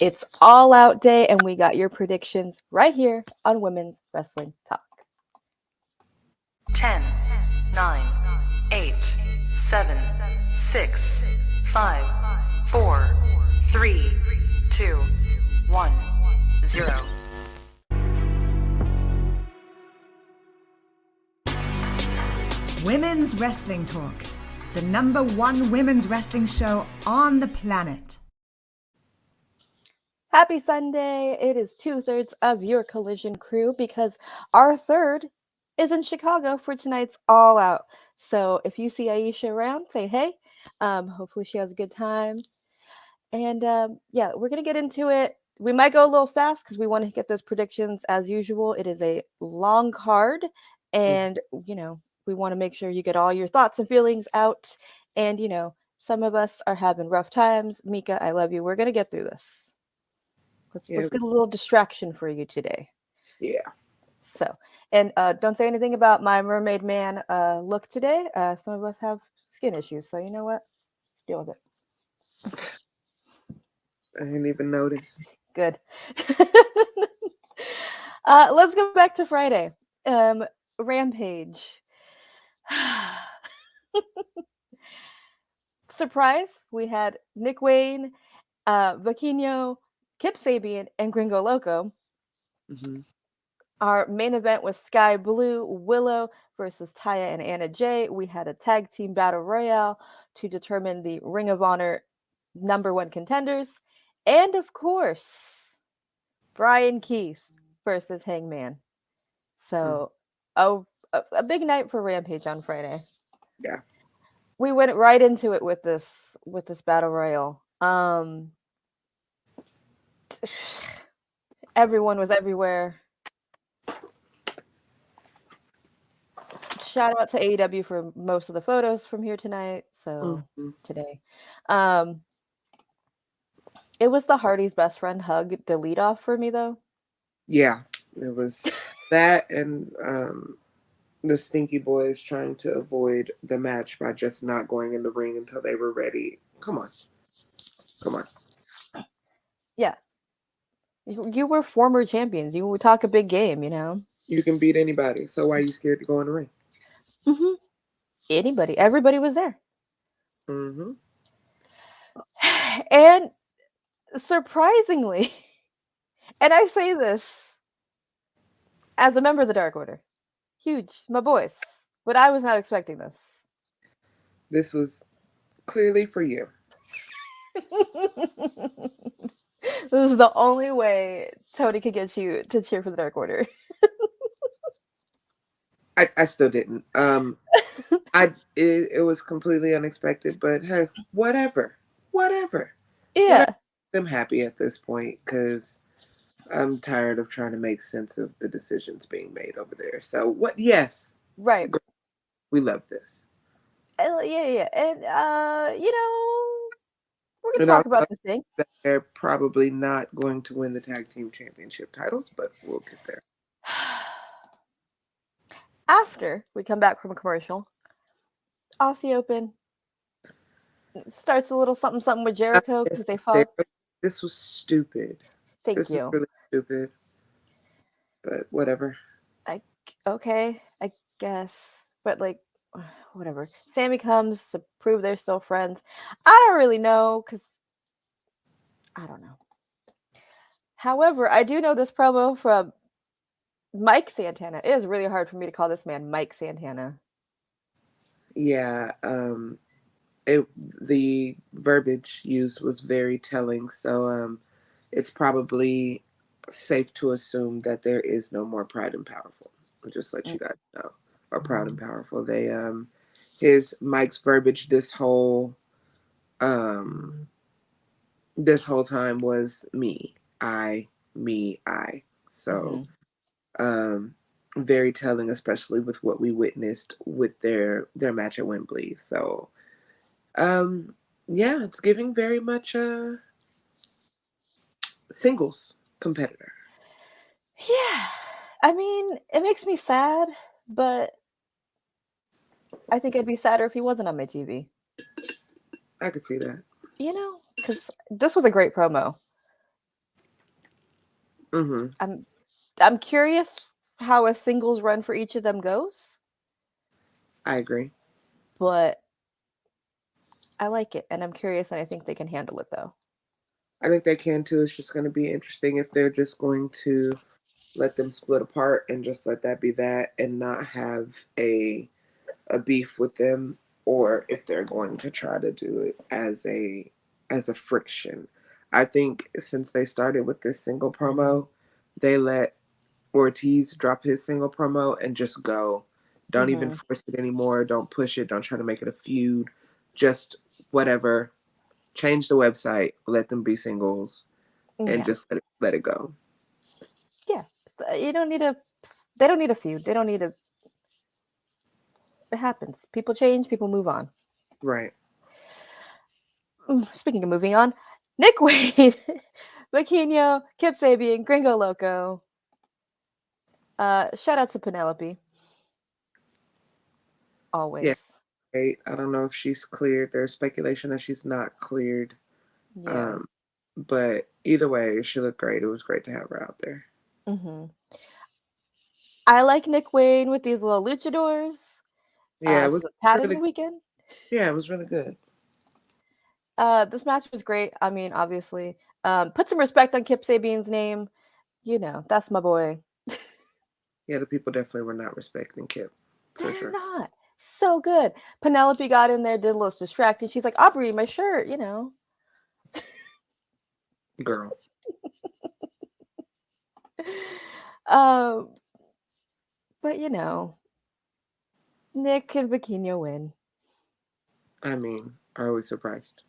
It's All Out Day, and we got your predictions right here on Women's Wrestling Talk. 10, 9, 8, 7, 6, 5, 4, 3, 2, 1, 0. Women's Wrestling Talk, the #1 women's wrestling show on the planet. Happy Sunday. It is 2/3 of your Collision crew because our third is in Chicago for tonight's All Out. So if you see Aisha around, say hey. Hopefully she has a good time. And yeah, we're going to get into it. We might go a little fast because we want to get those predictions as usual. It is a long card, and we want to make sure you get all your thoughts and feelings out. And some of us are having rough times. Mika, I love you. We're going to get through this. Let's get a little distraction for you today. Yeah. So, and don't say anything about my mermaid man look today. Some of us have skin issues, so you know what? Deal with it. I didn't even notice. Good. Let's go back to Friday. Rampage. Surprise, we had Nick Wayne, Vaquinho, Kip Sabian, and Gringo Loco. Mm-hmm. Our main event was Skye Blue, Willow versus Taya and Anna Jay. We had a tag team battle royale to determine the Ring of Honor #1 contenders. And of course, Brian Keith versus Hangman. So, a big night for Rampage on Friday. Yeah. We went right into it with this battle royal. Everyone was everywhere. Shout out to AEW for most of the photos from here tonight. So today, it was the Hardy's best friend hug delete off for me though. Yeah, it was that and the Stinky Boys trying to avoid the match by just not going in the ring until they were ready. Come on. Yeah, you were former champions. You would talk a big game, You can beat anybody, so why are you scared to go in the ring? Mm-hmm. Everybody was there. Mm-hmm. And surprisingly, and I say this as a member of the Dark Order, huge, my boys, but I was not expecting this. This was clearly for you. This is the only way Tony could get you to cheer for the Dark Order. I still didn't. It was completely unexpected, but hey, whatever. Yeah. I'm happy at this point because I'm tired of trying to make sense of the decisions being made over there. So what? Yes. Right. We love this. Yeah. And we're gonna talk about the thing. They're probably not going to win the tag team championship titles, but we'll get there. After we come back from a commercial, Aussie Open starts a little something with Jericho because they fought. This was stupid. This is really stupid. But whatever. I guess. But whatever. Sammy comes to prove they're still friends. I don't really know because I don't know. However, I do know this promo from Mike Santana. It is really hard for me to call this man Mike Santana. Yeah, the verbiage used was very telling. So it's probably safe to assume that there is no more Pride and Powerful. I'll just let you guys know. Or Proud and Powerful. They Mike's verbiage this whole time was me. So very telling, especially with what we witnessed with their match at Wembley. So yeah, it's giving very much a singles competitor. Yeah. I mean, it makes me sad, but I think I'd be sadder if he wasn't on my TV. I could see that. Because this was a great promo. Mm-hmm. I'm curious how a singles run for each of them goes, I agree. but I like it, and I'm curious, and I think they can handle it though. I think they can too. It's just going to be interesting if they're just going to let them split apart and just let that be that and not have a beef with them, or if they're going to try to do it as a friction. I think since they started with this single promo, they let Ortiz drop his single promo and just go. Don't even Hmm. force it anymore. Don't push it. Don't try to make it a feud. Just whatever. Change the website. Let them be singles and Yeah, just let it go. yeah. So you don't need a. They don't need a feud. They don't need a. It happens. People change. People move on. Right. Speaking of moving on, Nick Wade, Bikino, Kip Sabian, Gringo Loco. Shout out to Penelope. Yeah. Always. Great. I don't know if she's cleared. There's speculation that she's not cleared. Yeah. Um, but either way, she looked great. It was great to have her out there. Hmm. I like Nick Wade with these little luchadors. Yeah, it This was is a padding really weekend. yeah, it was really good. This match was great. I mean, obviously, put some respect on Kip Sabian's name. You know, that's my boy. Yeah, the people definitely were not respecting Kip for They're sure. not so good. Penelope got in there, did a little distracting. She's like, Aubrey, my shirt, you know. Girl. Um, but you know, Nick and Bikino win. I mean, are we surprised?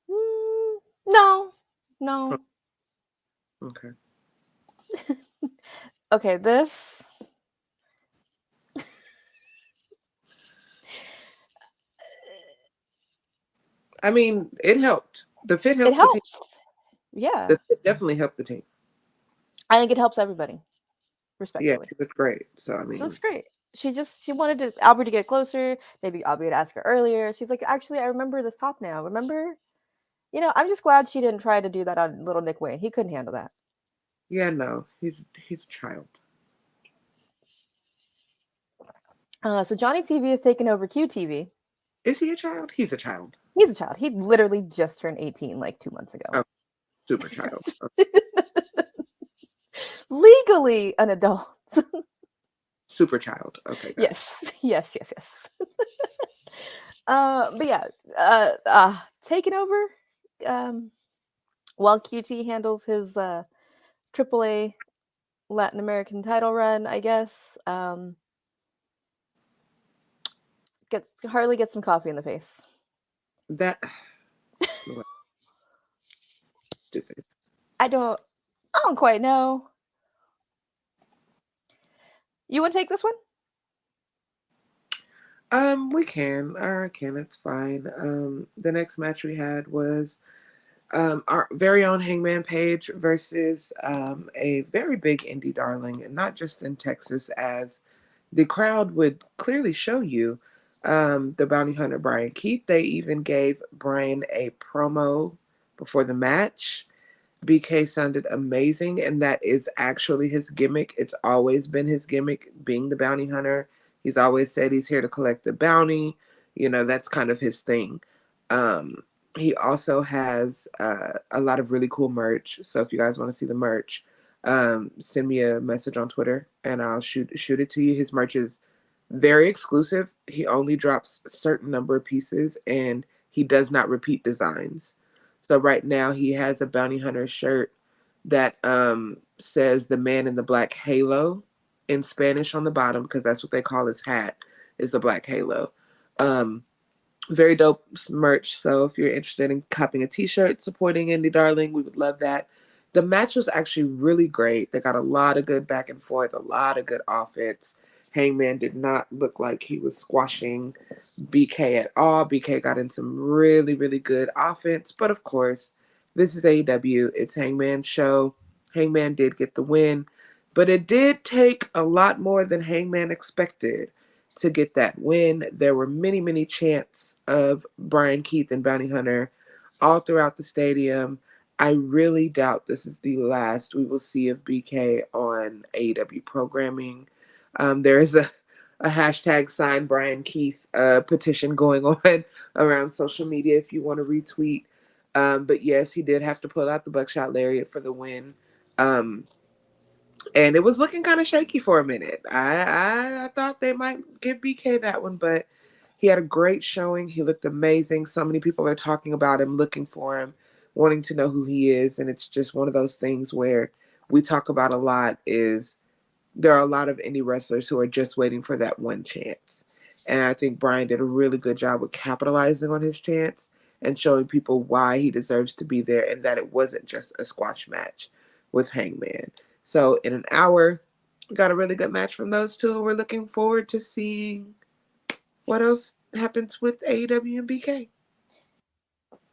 No, Oh, no. okay. Okay, this I mean, it helped. The fit it helped the team. helps. Yeah, The fit definitely helped the team. I think it helps everybody. Yeah, Respectfully, she looked great. So I she looks mean, great. She wanted Albert to get closer. Maybe Albert would ask her earlier. She's like, actually, I remember this top now. Remember? You know, I'm just glad she didn't try to do that on little Nick Wayne. He couldn't handle that. yeah, no, he's a child. So Johnny TV has taken over QTV. Is he a child? He's a child. He's a child. He literally just turned 18 like 2 months ago. Oh, super child. Legally an adult. Super child. Okay, got it. Yes, yes, yes, yes. But yeah, taking over. Um, while QT handles his AAA Latin American title run, I guess. Get Harley get some coffee in the face. That stupid. I don't quite know. You want to take this one? We can. I can. It's fine. The next match we had was our very own Hangman Page versus a very big indie darling, and not just in Texas, as the crowd would clearly show you. The bounty hunter Brian Keith. They even gave Brian a promo before the match. BK sounded amazing, and that is actually his gimmick. It's always been his gimmick, being the bounty hunter. He's always said he's here to collect the bounty. You know, that's kind of his thing. Um, he also has a lot of really cool merch. So if you guys want to see the merch, send me a message on Twitter, and I'll shoot it to you. His merch is very exclusive. He only drops a certain number of pieces, and he does not repeat designs. So right now he has a bounty hunter shirt that says the man in the black halo in Spanish on the bottom, because that's what they call his hat, is the black halo. Um, Very dope merch. So if you're interested in copying a t-shirt supporting Indie Darling, we would love that. The match was actually really great. They got a lot of good back and forth, a lot of good offense. Hangman did not look like he was squashing BK at all. BK got in some really, really good offense. But of course, this is AEW. It's Hangman's show. Hangman did get the win. But it did take a lot more than Hangman expected to get that win. There were many, many chants of Brian Keith and Bounty Hunter all throughout the stadium. I really doubt this is the last we will see of BK on AEW programming. There is a hashtag sign Brian Keith petition going on around social media if you want to retweet. But yes, he did have to pull out the buckshot lariat for the win. And it was looking kind of shaky for a minute. I thought they might give BK that one, but he had a great showing. He looked amazing. So many people are talking about him, looking for him, wanting to know who he is. And it's just one of those things where we talk about a lot is there are a lot of indie wrestlers who are just waiting for that one chance. And I think Brian did a really good job with capitalizing on his chance and showing people why he deserves to be there and that it wasn't just a squash match with Hangman. So in an hour, we got a really good match from those two. We're looking forward to seeing what else happens with AEW and BK.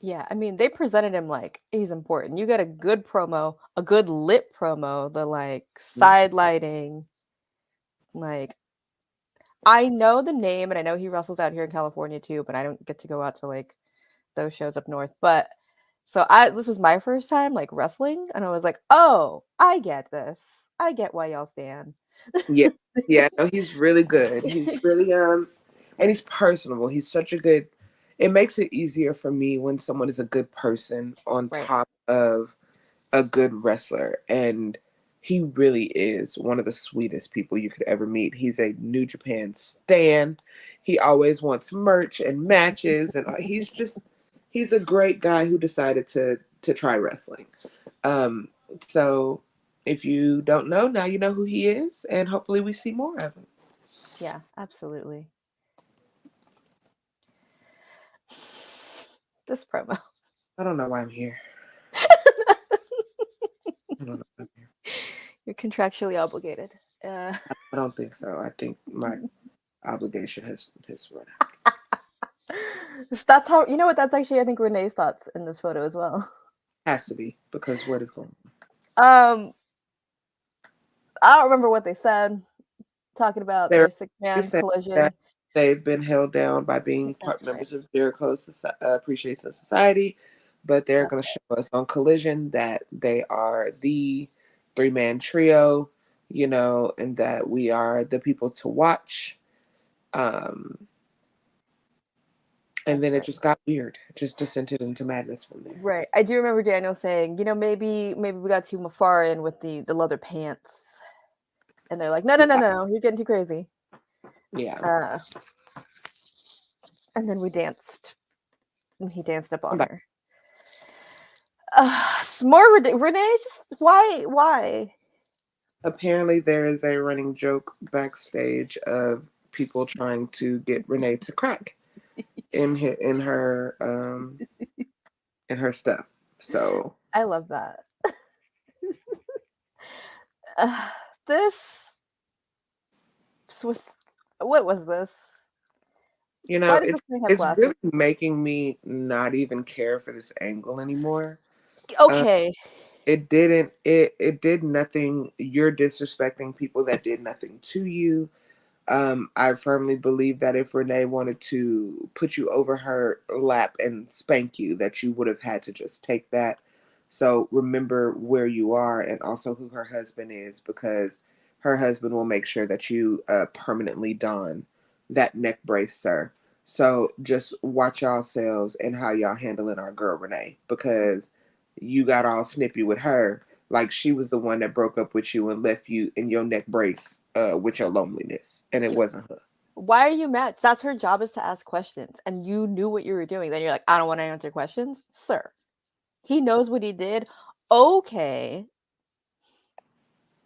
Yeah, I mean, they presented him like he's important. You get a good promo, a good lit promo, the like side lighting. Like, I know the name and I know he wrestles out here in California too, but I don't get to go out to like those shows up north. But so this was my first time like wrestling, and I was like, oh, I get this. I get why y'all stand. Yeah. Yeah, no, he's really good. He's really and he's personable. He's such a good it makes it easier for me when someone is a good person on Right. top of a good wrestler. And he really is one of the sweetest people you could ever meet. He's a New Japan stan. He always wants merch and matches, and he's a great guy who decided to try wrestling. So if you don't know, now you know who he is, and hopefully we see more of him. Yeah, absolutely. This promo. I don't know why I'm here. I don't know why I'm here. You're contractually obligated. I don't think so. I think my obligation has run out. That's how, you know what, that's actually I think Renee's thoughts in this photo as well. Has to be, because what is going I don't remember what they said. Talking about their They're 6-man saying collision. that they've been held down by being That's members of Jericho's Appreciation Society, but they're going to show us on Collision that they are the 3-man trio, and that we are the people to watch. And then it just got weird. It just descended into madness from there. Right. I do remember Daniel saying, maybe we got too far in with the leather pants. And they're like, no, you're getting too crazy. Yeah. And then we danced. And he danced up on her. More Renee, why? Apparently there is a running joke backstage of people trying to get Renee to crack in her stuff. So I love that. This was, what was this? It's really making me not even care for this angle anymore. Okay. It did nothing. You're disrespecting people that did nothing to you. I firmly believe that if Renee wanted to put you over her lap and spank you, that you would have had to just take that. So remember where you are and also who her husband is, because her husband will make sure that you permanently don that neck brace, sir. So just watch yourselves and how y'all handling our girl Renee, because you got all snippy with her like she was the one that broke up with you and left you in your neck brace with your loneliness, and it wasn't her. Why are you mad? That's her job, is to ask questions, and you knew what you were doing. Then you're like, I don't want to answer questions, sir. He knows what he did. Okay.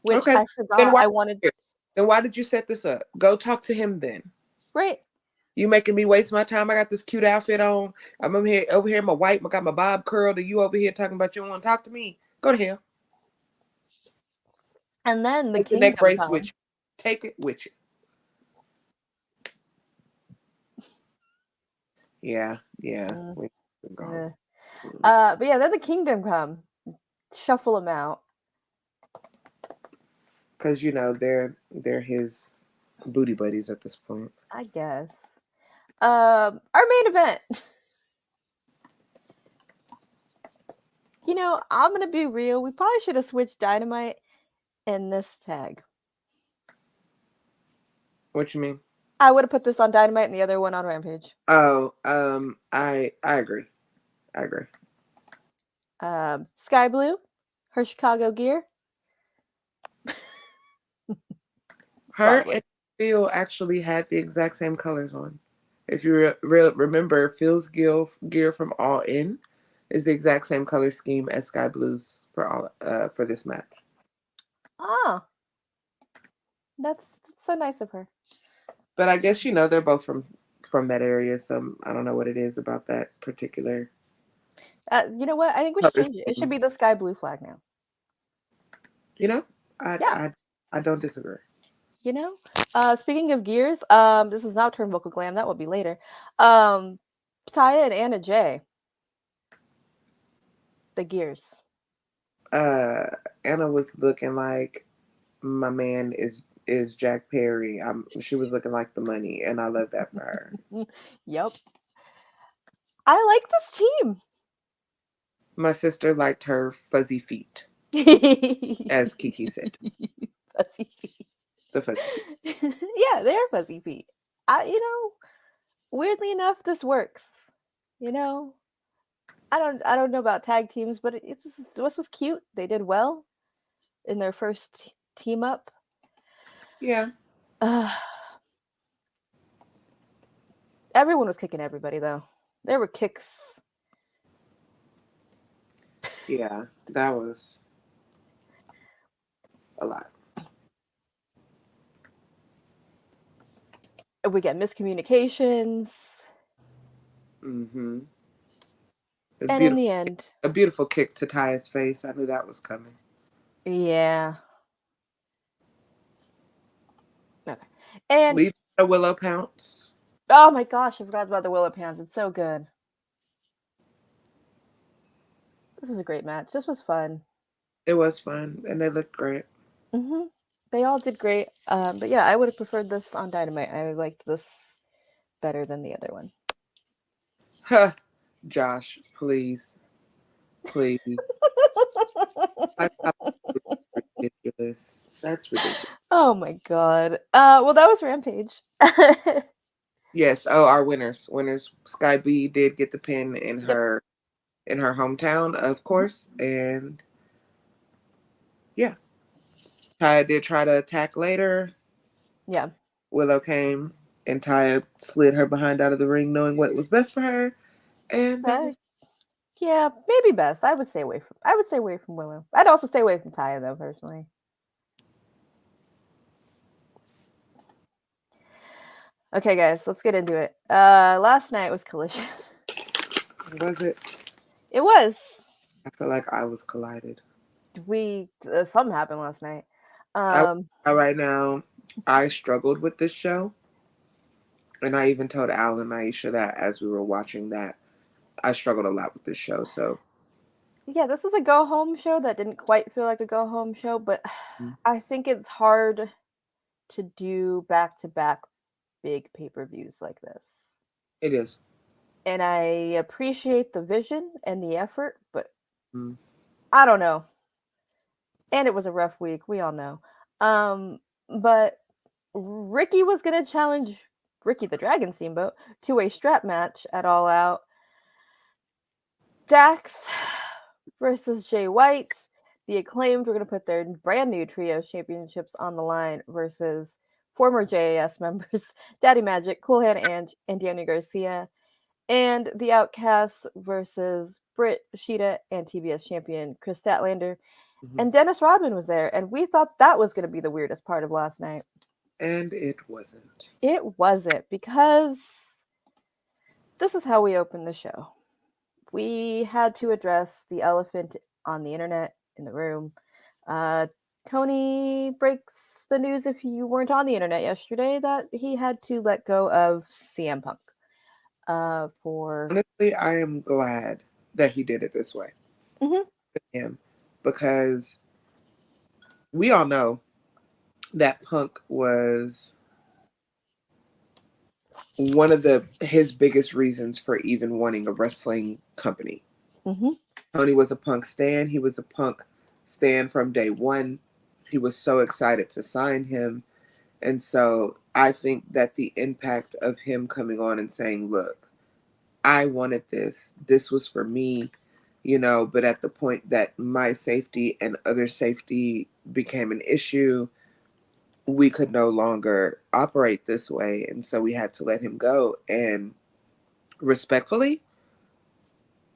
Which okay. I forgot. Then why did you set this up? Go talk to him then. Right. You making me waste my time. I got this cute outfit on. I'm over here in my white. I got my bob curled, and you over here talking about you don't want to talk to me. Go to hell. And then the Take kingdom the neck brace comes. with you. Take it with you. Yeah. We're gone. But yeah, then the kingdom come. Shuffle them out. Because they're his booty buddies at this point. I guess. Our main event. I'm going to be real. We probably should have switched Dynamite and this tag. What you mean? I would have put this on Dynamite and the other one on Rampage. Oh, I agree. I agree. Skye Blue, her Chicago gear. Her Probably. and Phil actually had the exact same colors on. If you remember, Phil's gear from All In is the exact same color scheme as Skye Blue's for this match. Ah, that's so nice of her. But I guess they're both from that area, so I don't know what it is about that particular. You know what? I think we should change it. It should be the Skye Blue flag now. I don't disagree. Speaking of gears, this is not Turnbuckle Glam. That will be later. Taya and Anna Jay. The gears. Anna was looking like my man is Jack Perry. She was looking like the money, and I love that for her. Yep. I like this team. My sister liked her fuzzy feet, as Kiki said. Fuzzy feet. The fuzzy feet. Yeah, they are fuzzy feet. Weirdly enough, this works. I don't know about tag teams, but this was cute. They did well in their first team up. Yeah. Everyone was kicking everybody though. There were kicks. Yeah, that was a lot. We get miscommunications. Mm-hmm. And in the end, a beautiful kick to Taya's face. I knew that was coming. Yeah. Okay. And leave a Willow Pounce. Oh my gosh, I forgot about the Willow Pounce. It's so good. This was a great match. This was fun. It was fun, and they looked great. Mm-hmm. They all did great. But yeah, I would have preferred this on Dynamite. I liked this better than the other one. Huh. Josh, please. Please. That's ridiculous. That's ridiculous. Oh my god. Well, that was Rampage. Yes. Oh, our winners. Skye B did get the pin in her hometown, of course, and yeah. Taya did try to attack later. Yeah. Willow came and Taya slid her behind out of the ring, knowing what was best for her, and that was. Yeah, maybe best. I would stay away from Willow. I'd also stay away from Taya though, personally. Okay, guys, let's get into it. Last night was Collision. Was it? It was. I feel like I was collided. Something happened last night. Right now, I struggled with this show, and I even told Al and Aisha that as we were watching that. I struggled a lot with this show, so. Yeah, this is a go-home show that didn't quite feel like a go-home show, but I think it's hard to do back-to-back big pay-per-views like this. It is. And I appreciate the vision and the effort, but I don't know. And it was a rough week, we all know. But Ricky was going to challenge Ricky the Dragon Steamboat to a strap match at All Out. Dax versus Jay White. The Acclaimed were going to put their brand new Trios Championships on the line versus former JAS members Daddy Magic, Cool Hand Ange, and Daniel Garcia. And the Outcasts versus Britt, Shida, and TBS champion Kris Statlander. And Dennis Rodman was there. And we thought that was going to be the weirdest part of last night. And it wasn't. It wasn't, because this is how we opened the show. We had to address the elephant on the internet, in the room. Tony breaks the news, if you weren't on the internet yesterday, that he had to let go of CM Punk. Honestly, I am glad that he did it this way. Him, because we all know that Punk was one of his biggest reasons for even wanting a wrestling company. Mhm. Tony was a Punk stan. He was a Punk stan from day one. He was so excited to sign him. And so I think that the impact of him coming on and saying, look, I wanted this. This was for me, but at the point that my safety and other safety became an issue, we could no longer operate this way. And so we had to let him go. And respectfully,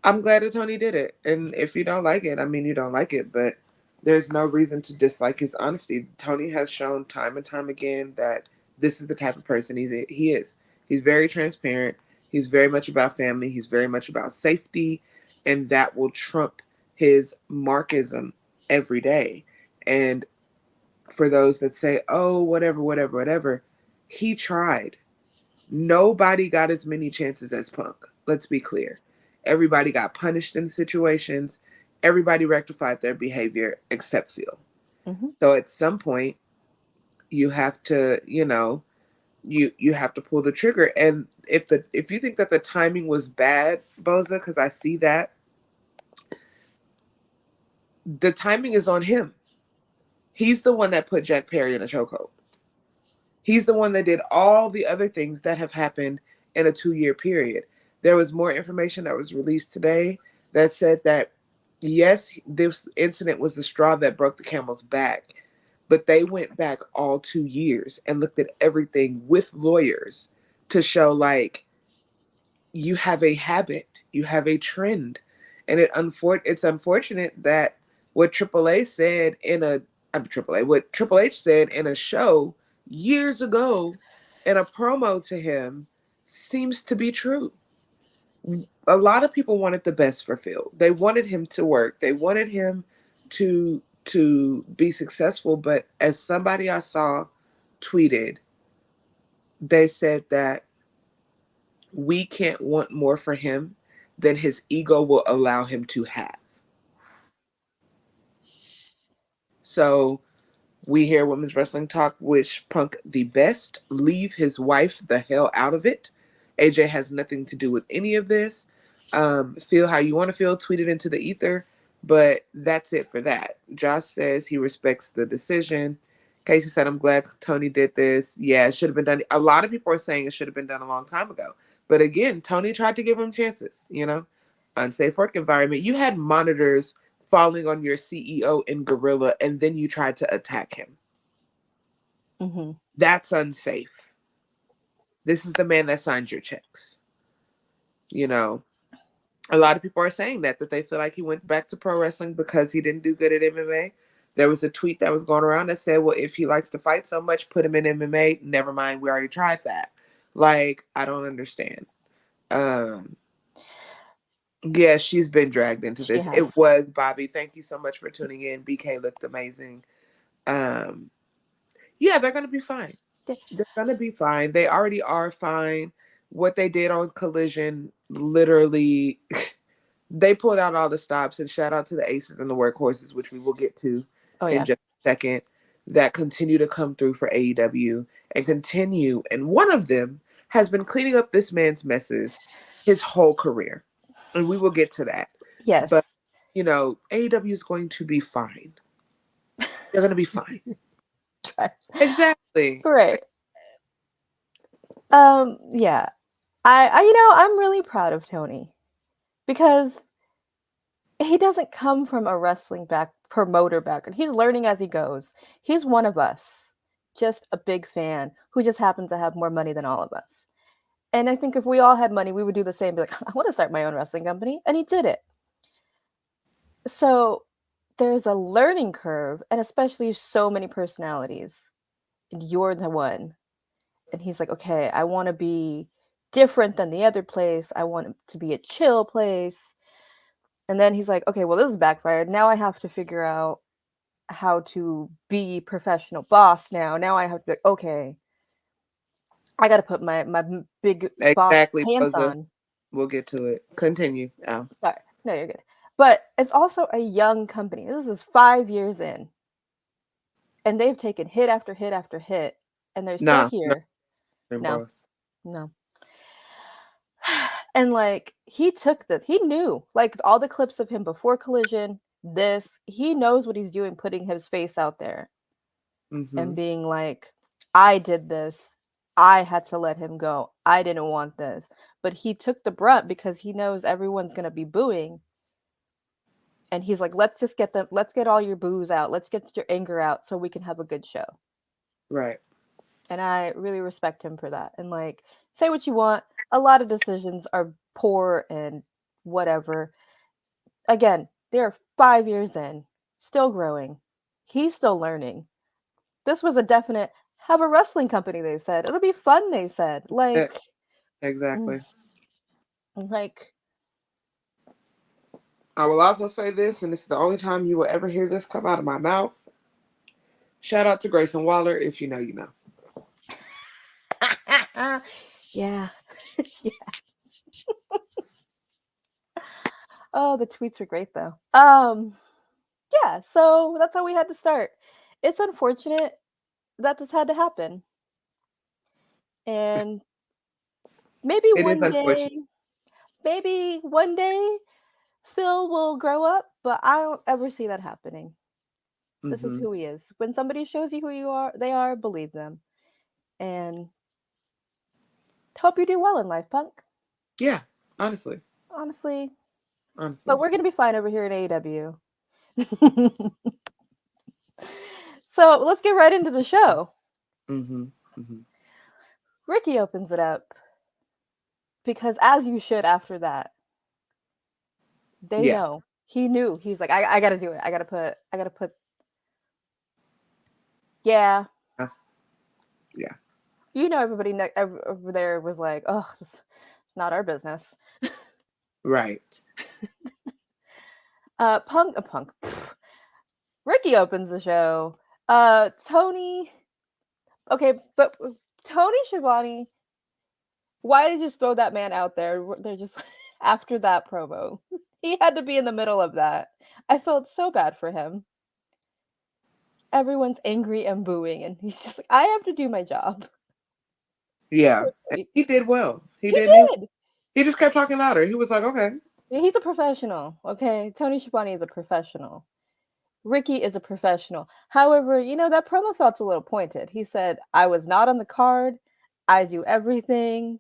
I'm glad that Tony did it. And if you don't like it, I mean, you don't like it, but there's no reason to dislike his honesty. Tony has shown time and time again that this is the type of person he is. He's very transparent. He's very much about family. He's very much about safety. And that will trump his markism every day. And for those that say, oh, whatever, whatever, whatever, he tried. Nobody got as many chances as Punk. Let's be clear. Everybody got punished in situations. Everybody rectified their behavior except Phil. Mhm. So at some point, you have to, you have to pull the trigger. And if you think that the timing was bad, Boza, because I see that, the timing is on him. He's the one that put Jack Perry in a chokehold. He's the one that did all the other things that have happened in a 2-year period. There was more information that was released today that said that, yes, this incident was the straw that broke the camel's back, but they went back all 2 years and looked at everything with lawyers to show, like, you have a habit, you have a trend. And it's unfortunate that what AAA said in a what Triple H said in a show years ago in a promo to him seems to be true. A lot of people wanted the best for Phil. They wanted him to work. They wanted him to be successful. But as somebody I saw tweeted, they said that we can't want more for him than his ego will allow him to have. So we hear women's wrestling talk, wish Punk the best, leave his wife the hell out of it. AJ has nothing to do with any of this. Feel how you want to feel, tweet it into the ether, but that's it for that. Josh says he respects the decision. Casey said, I'm glad Tony did this. Yeah, it should have been done. A lot of people are saying it should have been done a long time ago. But again, Tony tried to give him chances, unsafe work environment. You had monitors falling on your CEO in Gorilla, and then you tried to attack him. Mhm. That's unsafe. This is the man that signs your checks. A lot of people are saying that they feel like he went back to pro wrestling because he didn't do good at MMA. There was a tweet that was going around that said, well, if he likes to fight so much, put him in MMA. Never mind, we already tried that. Like, I don't understand. Yeah, she's been dragged into She this. It has. was Bobby. Thank you so much for tuning in. BK looked amazing. Yeah, they're gonna be fine. They're gonna be fine. They already are fine. What they did on Collision, literally, they pulled out all the stops. And shout out to the aces and the workhorses, which we will get to Oh in yeah. just a second, that continue to come through for AEW and continue. And one of them has been cleaning up this man's messes his whole career. And we will get to that. Yes. But, AEW is going to be fine. They're going to be fine. Exactly. Great. Yeah. I'm really proud of Tony because he doesn't come from a wrestling promoter background. He's learning as he goes. He's one of us, just a big fan who just happens to have more money than all of us. And I think if we all had money, we would do the same. Be like, I want to start my own wrestling company, and he did it. So there's a learning curve, and especially so many personalities, and you're the one. And he's like, okay, I want to be different than the other place. I want it to be a chill place. And then he's like, okay, well, this is backfired. Now I have to figure out how to be professional boss now. Now I have to be like, okay, I got to put my big boss Exactly, pants Boza. on. We'll get to it. Continue. Oh. Sorry. No, you're good. But it's also a young company. This is 5 years in. And they've taken hit after hit after hit. And they're still Nah, here. no, No. boss. No. And like he took this, he knew like all the clips of him before Collision, he knows what he's doing, putting his face out there and being like, I did this. I had to let him go. I didn't want this. But he took the brunt because he knows everyone's going to be booing. And he's like, let's get all your boos out. Let's get your anger out so we can have a good show. Right. And I really respect him for that. And like, say what you want. A lot of decisions are poor and whatever. Again, they're 5 years in, still growing. He's still learning. This was a definite have a wrestling company, they said. It'll be fun, they said. Like, exactly. Like, I will also say this, and this is the only time you will ever hear this come out of my mouth. Shout out to Grayson Waller. If you know, you know. yeah. Yeah. Oh, the tweets were great though. Yeah, so that's how we had to start. It's unfortunate that this had to happen. And maybe It is unfortunate. maybe one day Phil will grow up, but I don't ever see that happening. This is who he is. When somebody shows you who they are, believe them. And hope you do well in life, Punk. Yeah, honestly. But we're going to be fine over here at AEW. So let's get right into the show. Ricky opens it up. Because as you should after that. They know. He knew. He's like, I got to do it. I got to put. Yeah. Yeah. You know, everybody over there was like, oh, it's not our business. Right. Punk. Ricky opens the show. Tony. Okay, but Tony Schiavone. Why did you just throw that man out there? They're just after that promo. He had to be in the middle of that. I felt so bad for him. Everyone's angry and booing, and he's just like, I have to do my job. Yeah, and he did well. He did. He just kept talking louder. He was like, okay. He's a professional, okay? Tony Schiavone is a professional. Ricky is a professional. However, that promo felt a little pointed. He said, I was not on the card. I do everything.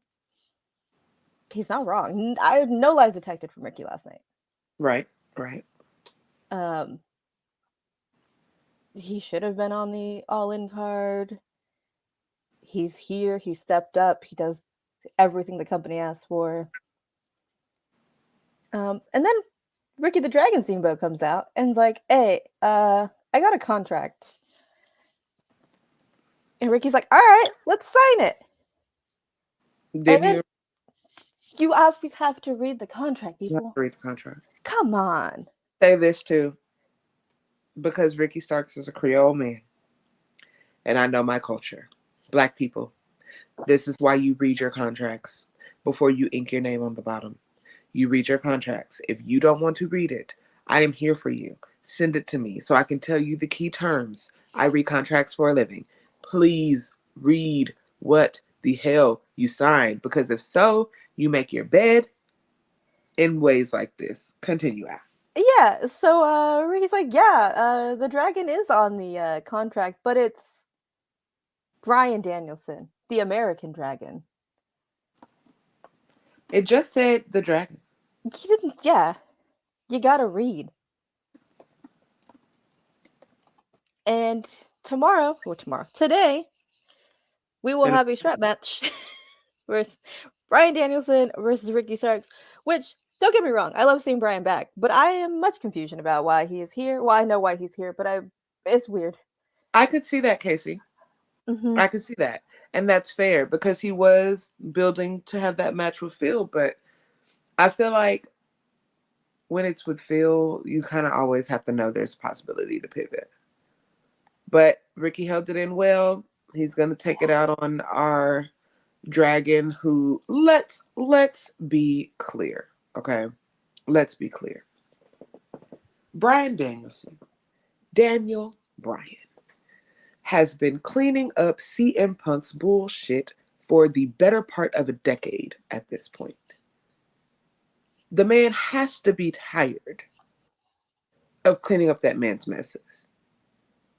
He's not wrong. I had no lies detected from Ricky last night. Right. He should have been on the All-In card. He's here. He stepped up. He does everything the company asked for. And then Ricky the Dragon Steamboat comes out and's like, hey, I got a contract. And Ricky's like, all right, let's sign it. You have to read the contract, people. You have to read the contract. Come on. Say this too. Because Ricky Starks is a Creole man. And I know my culture. Black people. This is why you read your contracts before you ink your name on the bottom. You read your contracts. If you don't want to read it, I am here for you. Send it to me so I can tell you the key terms. I read contracts for a living. Please read what the hell you signed. Because if so, you make your bed in ways like this. Continue out. Yeah, so Ricky's like, yeah, the dragon is on the contract, but it's Bryan Danielson, the American dragon. It just said the dragon. Yeah, you gotta read. And today, we will have a strap match versus Bryan Danielson versus Ricky Starks, which, don't get me wrong, I love seeing Bryan back, but I am much confusion about why he is here. Well, I know why he's here, but it's weird. I could see that, Casey. I could see that. And that's fair because he was building to have that match with Phil, but I feel like when it's with Phil, you kind of always have to know there's a possibility to pivot. But Ricky held it in well. He's going to take it out on our dragon who, let's be clear, okay? Let's be clear. Bryan Danielson, Daniel Bryan, has been cleaning up CM Punk's bullshit for the better part of a decade at this point. The man has to be tired of cleaning up that man's messes.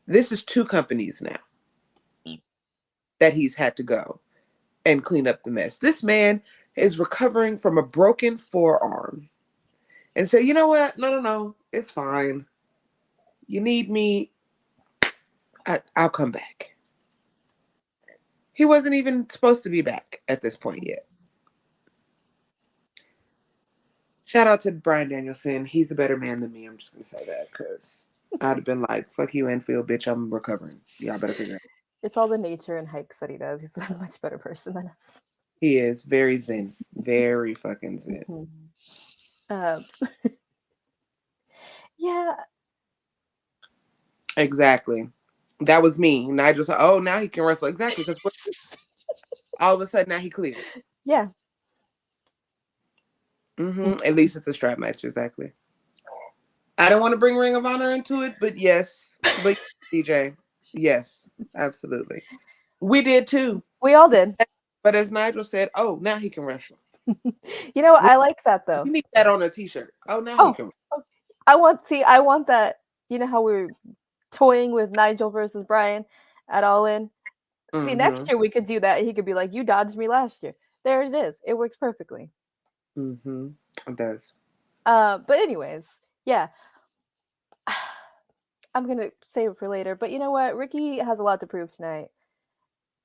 This is 2 companies now that he's had to go and clean up the mess. This man is recovering from a broken forearm and say, you know what? No, it's fine. You need me, I'll come back. He wasn't even supposed to be back at this point yet. Shout out to Bryan Danielson. He's a better man than me. I'm just going to say that because I'd have been like, fuck you, Enfield, bitch. I'm recovering. Y'all better figure it out. It's all the nature and hikes that he does. He's a much better person than us. He is very zen. Very fucking zen. Mm-hmm. Yeah. Exactly. That was me. Nigel said, oh, now he can wrestle. Exactly. Because all of a sudden now he cleared. Yeah. Mm-hmm. At least it's a strap match. Exactly. I don't want to bring Ring of Honor into it, but yes. But DJ, yes, absolutely. We did too. We all did. But as Nigel said, oh, now he can wrestle. You know what? I like that though. You need that on a t-shirt. Oh, now he can wrestle. I want that. You know how we were toying with Nigel versus Bryan at All In? See, next year we could do that. He could be like, you dodged me last year. There it is. It works perfectly. Mm-hmm. It does. But anyways, yeah. I'm going to save it for later. But you know what? Ricky has a lot to prove tonight.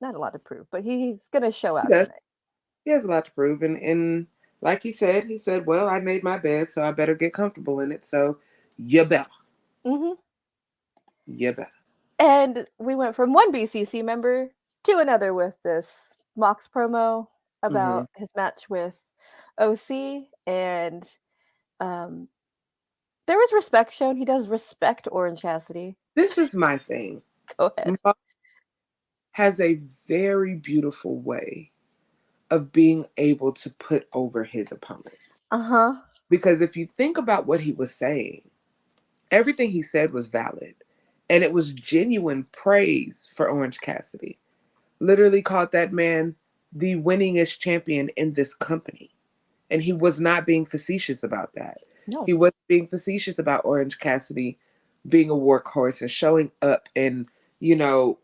Not a lot to prove, but he's going to show out tonight. He has a lot to prove. And like he said, well, I made my bed, so I better get comfortable in it. So you better. Mm-hmm. You better. And we went from one BCC member to another with this Mox promo about his match with OC. And there was respect shown. He does respect Orange Cassidy. This is my thing. Go ahead. Mox has a very beautiful way of being able to put over his opponents. Uh-huh. Because if you think about what he was saying, everything he said was valid. And it was genuine praise for Orange Cassidy. Literally called that man the winningest champion in this company. And he was not being facetious about that. No. He wasn't being facetious about Orange Cassidy being a workhorse and showing up and, you know,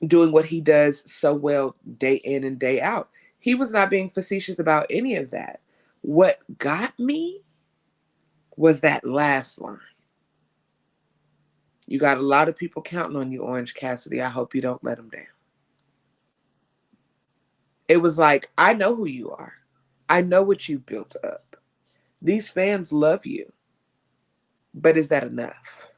doing what he does so well day in and day out. He was not being facetious about any of that. What got me was that last line. You got a lot of people counting on you, Orange Cassidy. I hope you don't let them down. It was like, I know who you are. I know what you've built up. These fans love you. But is that enough?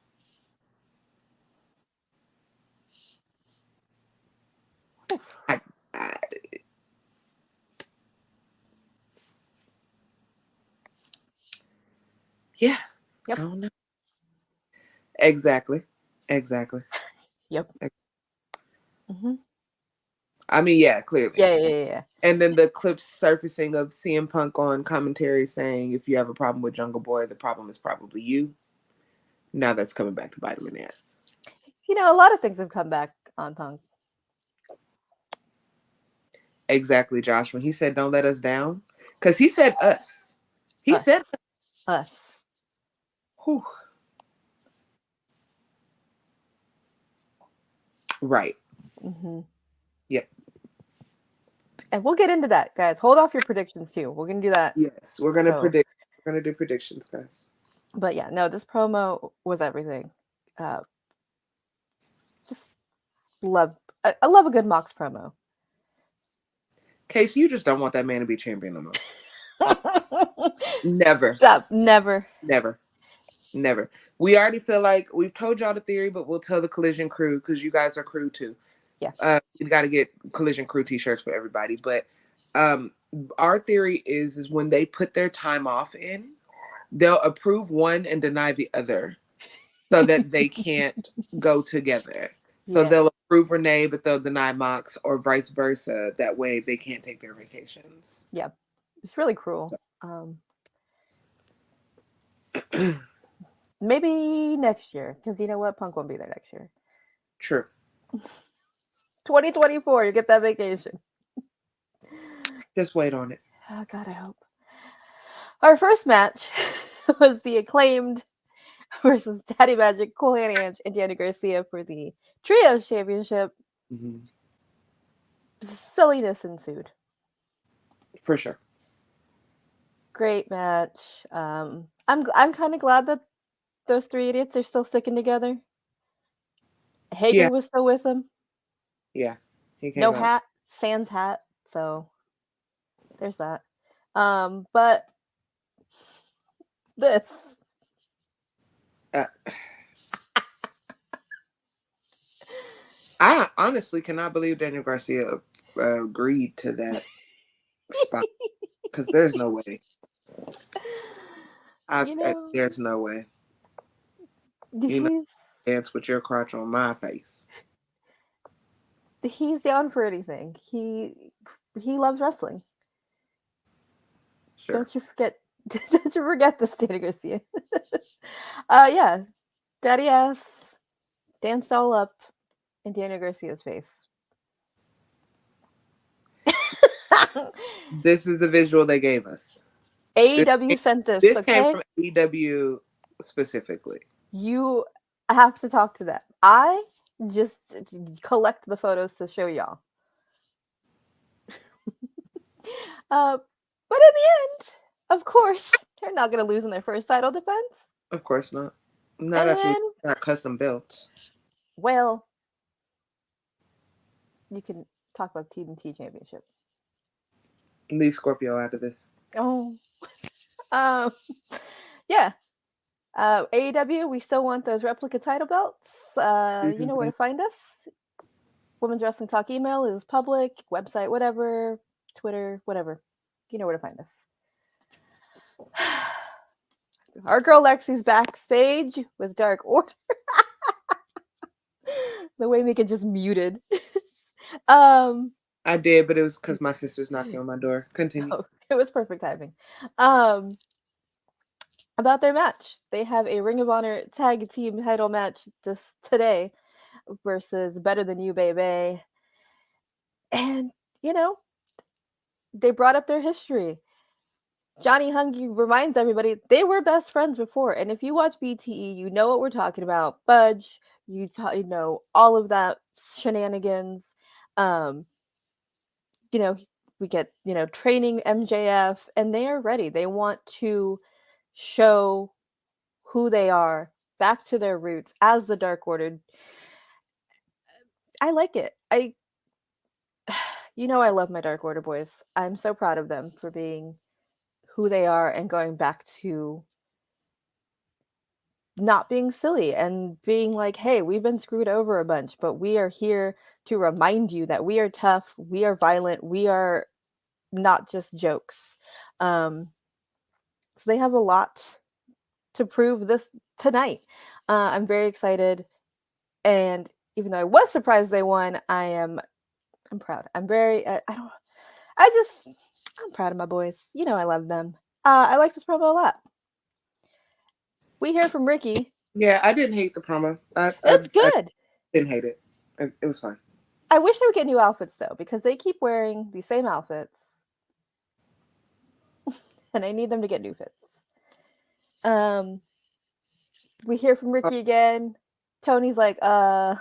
Yeah. Yep. I don't know. Exactly. Yep. Mm-hmm. I mean, yeah, clearly. Yeah. And then the clips surfacing of CM Punk on commentary saying, if you have a problem with Jungle Boy, the problem is probably you. Now that's coming back to bite him in the ass. You know, a lot of things have come back on Punk. Exactly, Josh. When he said, don't let us down. Because he said us. He said us. Whew. Right. Mm-hmm. Yep. And we'll get into that, guys. Hold off your predictions, too. We're going to do that. Yes, we're going to predict. We're going to do predictions, guys. But yeah, no, this promo was everything. Just love. I love a good Mox promo. Casey, you just don't want that man to be champion no more. Never. Stop. Never. We already feel like we've told y'all the theory, but we'll tell the Collision crew because you guys are crew too. Yeah. We got to get Collision crew t-shirts for everybody. But our theory is when they put their time off in, they'll approve one and deny the other so that they can't go together. So they'll approve Renee, but they'll deny Mox, or vice versa. That way they can't take their vacations. Yeah. It's really cruel. Maybe next year, because you know what? Punk won't be there next year. True. 2024, you get that vacation. Just wait on it. Oh, God, I hope. Our first match was the Acclaimed versus Daddy Magic, Cool Hand Ange, and Danny Garcia for the Trios Championship. Mm-hmm. Silliness ensued. For sure. Great match. I'm kind of glad that those three idiots are still sticking together. Hager Yeah, was still with them. yeah. He No came out. hat, sans hat. So there's that. But this. Uh, I honestly cannot believe Daniel Garcia agreed to that spot because there's no way. You know, There's no way. You know, he's dance with your crotch on my face. he's down for anything. He loves wrestling. Sure. Don't you forget? Don't you forget this, Danny Garcia? Yeah, Daddy ass danced all up in Daniel Garcia's face. This is the visual they gave us. AEW sent this. This came Okay, from AEW specifically. you have to talk to them. I just collect the photos to show y'all. But in the end, of course, they're not going to lose in their first title defense. Of course not. Not And after then, you got custom belts. well, you can talk about TNT Championship. Leave Scorpio out of this. Oh, um, yeah. AEW, we still want those replica title belts. You know where to find us. Women's Wrestling Talk email is public, website, whatever, Twitter, whatever. You know where to find us. Our girl Lexi's backstage with Dark Order. The way Mika just muted. I did, but it was because my sister's knocking on my door. Continue. Oh, it was perfect timing. About their match, they have a Ring of Honor tag team title match just today versus Better Than You, baby. And you know, they brought up their history. Johnny Hungy reminds everybody they were best friends before, and if you watch BTE, you know what we're talking about. Budge, you know all of that shenanigans. You know, we get training MJF, and they are ready. They want to show who they are, back to their roots as the Dark Order. I like it. I love my Dark Order boys. I'm so proud of them for being who they are and going back to not being silly and being like, hey, we've been screwed over a bunch, but we are here to remind you that we are tough, we are violent, we are not just jokes. So they have a lot to prove this tonight. I'm very excited, and even though I was surprised they won, I'm proud. I'm proud of my boys. You know I love them. I like this promo a lot. We hear from Ricky. Yeah, I didn't hate the promo. It's I good. didn't hate it. It was fine. I wish they would get new outfits though, because they keep wearing the same outfits, and I need them to get new fits. We hear from Ricky again. Tony's like, like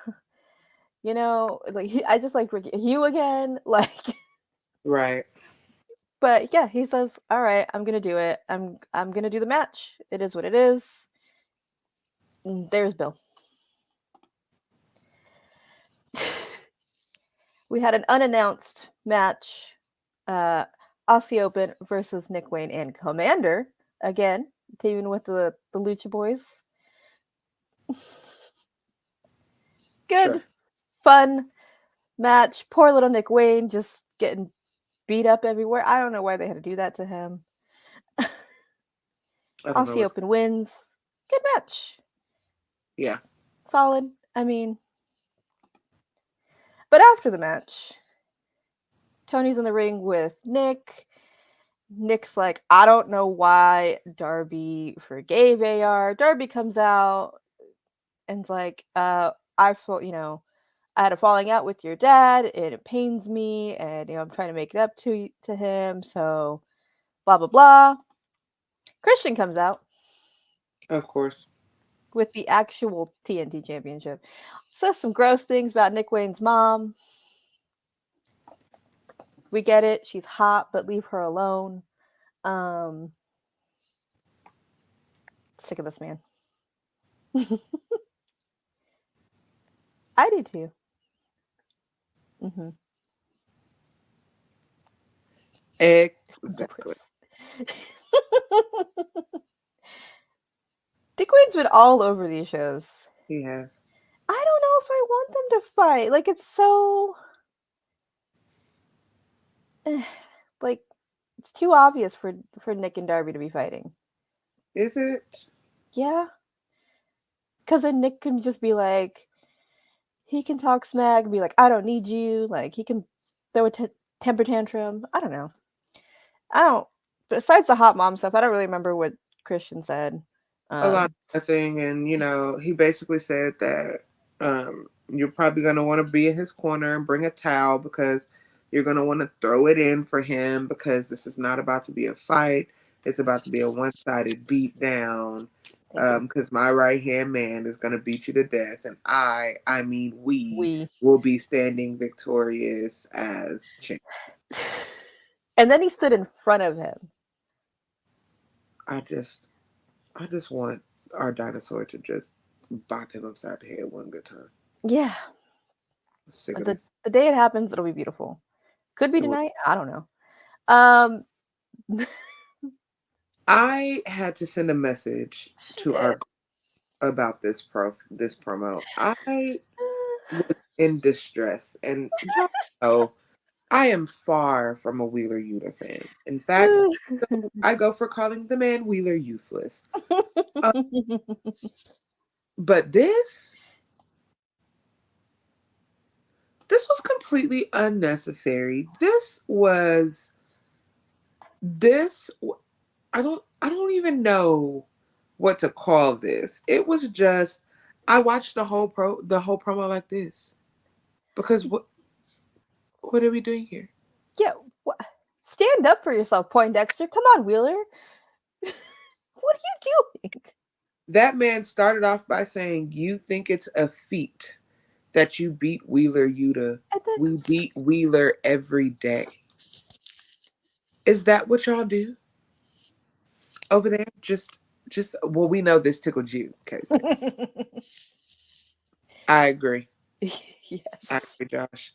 I just like Ricky. You again, like. Right. But yeah, he says, "All right, I'm gonna do it. I'm gonna do the match. It is what it is." And there's Bill. We had an unannounced match, Aussie Open versus Nick Wayne and Commander again, teaming with the Lucha Boys. Good, Sure. fun match. Poor little Nick Wayne just getting beat up everywhere. I don't know why they had to do that to him. Aussie Open wins. Good match. Yeah. Solid. I mean, but after the match, Tony's in the ring with Nick. Nick's like, I don't know why Darby forgave AR. Darby comes out and's like, I had a falling out with your dad, and it pains me, and I'm trying to make it up to him, so blah blah blah. Christian comes out Of course. with the actual TNT championship. Says some gross things about Nick Wayne's mom. We get it. She's hot, but leave her alone. Um, Sick of this man. I do too. Mm-hmm. Exactly. Dick Wayne's been all over these shows. He has. I don't know if I want them to fight. Like, it's so. Like, it's too obvious for Nick and Darby to be fighting. Is it? Yeah. Because then Nick can just be like, he can talk smack and be like, I don't need you. Like, he can throw a temper tantrum. I don't know. Besides the hot mom stuff, I don't really remember what Christian said. A lot of nothing. And, he basically said that you're probably going to want to be in his corner and bring a towel because you're going to want to throw it in for him because this is not about to be a fight. It's about to be a one-sided beat down. Because my right-hand man is going to beat you to death. And we will be standing victorious as champ. And then he stood in front of him. I just want our dinosaur to just bop him upside the head one good time. Yeah. The day it happens, it'll be beautiful. Could be tonight. I don't know. I had to send a message to our about this promo. I was in distress, and I am far from a Wheeler Yuta fan. In fact, I go for calling the man Wheeler useless. But this was completely unnecessary. I don't even know what to call this. It was just, I watched the whole promo like this. Because what are we doing here? Yeah, stand up for yourself, Poindexter. Come on, Wheeler. What are you doing? That man started off by saying, you think it's a feat that you beat Wheeler Yuta. We beat Wheeler every day. Is that what y'all do over there? Well, we know this tickled you, Casey. I agree. Yes. I agree, Josh.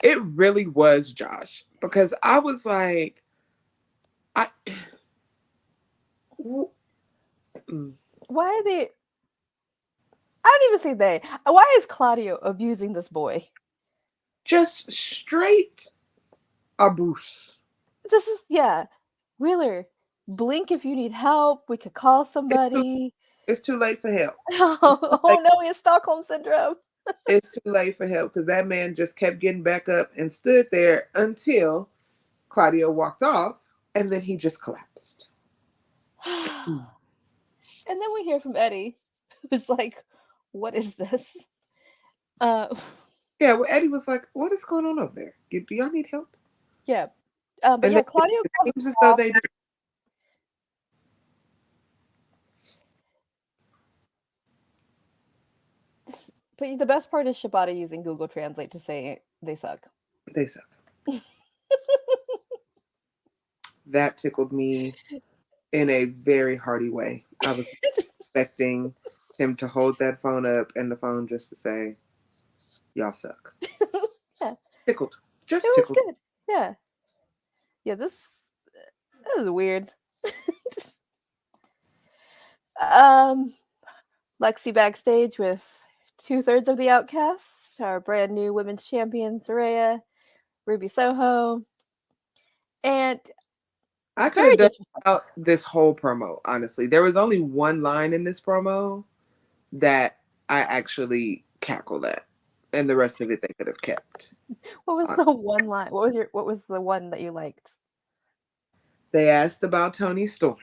It really was Josh, because I was like, why are they? I don't even say they. Why is Claudio abusing this boy? Just straight abuse. This is Wheeler, blink if you need help. We could call somebody. It's too late for help. Oh no, he has Stockholm syndrome. It's too late for help because that man just kept getting back up and stood there until Claudio walked off, and then he just collapsed. And then we hear from Eddie, who's like, "What is this?" Yeah, well, Eddie was like, "What is going on over there? Do y'all need help?" Yeah, but Claudio seems as though they do. But the best part is Shibata using Google Translate to say they suck. They suck. That tickled me in a very hearty way. I was expecting him to hold that phone up and the phone just to say, y'all suck. Yeah. Tickled. Just it tickled. Was good. Yeah. Yeah, this is weird. Lexi backstage with 2/3 of the Outcasts, our brand new women's champion, Saraya, Ruby Soho, and I could have done out this whole promo, honestly. There was only one line in this promo that I actually cackled at, and the rest of it they could have kept. What was the one line? What was the one that you liked? They asked about Toni Storm,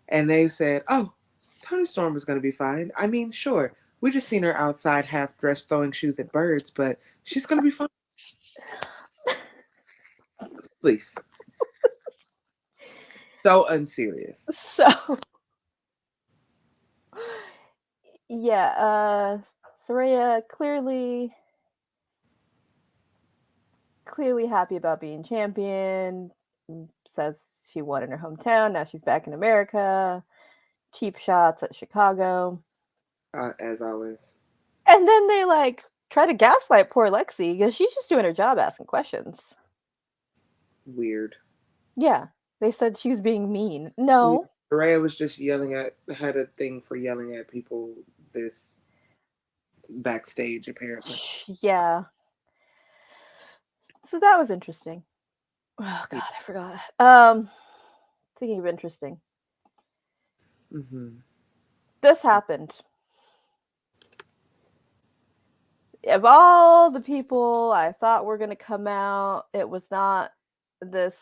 and they said, "Oh, Toni Storm is going to be fine. I mean, sure, we just seen her outside half dressed throwing shoes at birds, but she's going to be fine." Please. So unserious. So yeah, Saraya clearly happy about being champion. Says she won in her hometown. Now she's back in America. Cheap shots at Chicago. As always. And then they like try to gaslight poor Lexi because she's just doing her job asking questions. Weird. Yeah. They said she was being mean. No. Saraya was just had a thing for yelling at people this backstage, apparently. Yeah. So that was interesting. Oh God, I forgot. Speaking of interesting. Mm-hmm. This happened. Of all the people I thought were going to come out, it was not this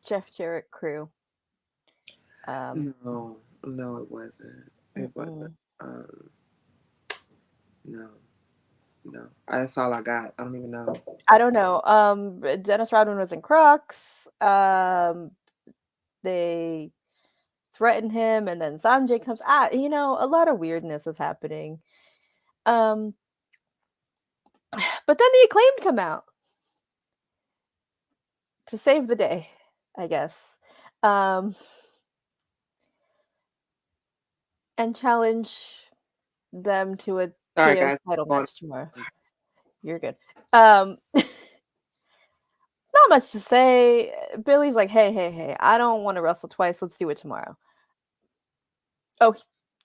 Jeff Jarrett crew. No, it wasn't. It wasn't. No. That's all I got. I don't even know. I don't know. Dennis Rodman was in Crocs. They threatened him, and then Sanjay comes. A lot of weirdness was happening. But then the Acclaimed come out to save the day, I guess, and challenge them to a trios title match tomorrow. You're good. Not much to say. Billy's like, hey, I don't want to wrestle twice. Let's do it tomorrow. Oh,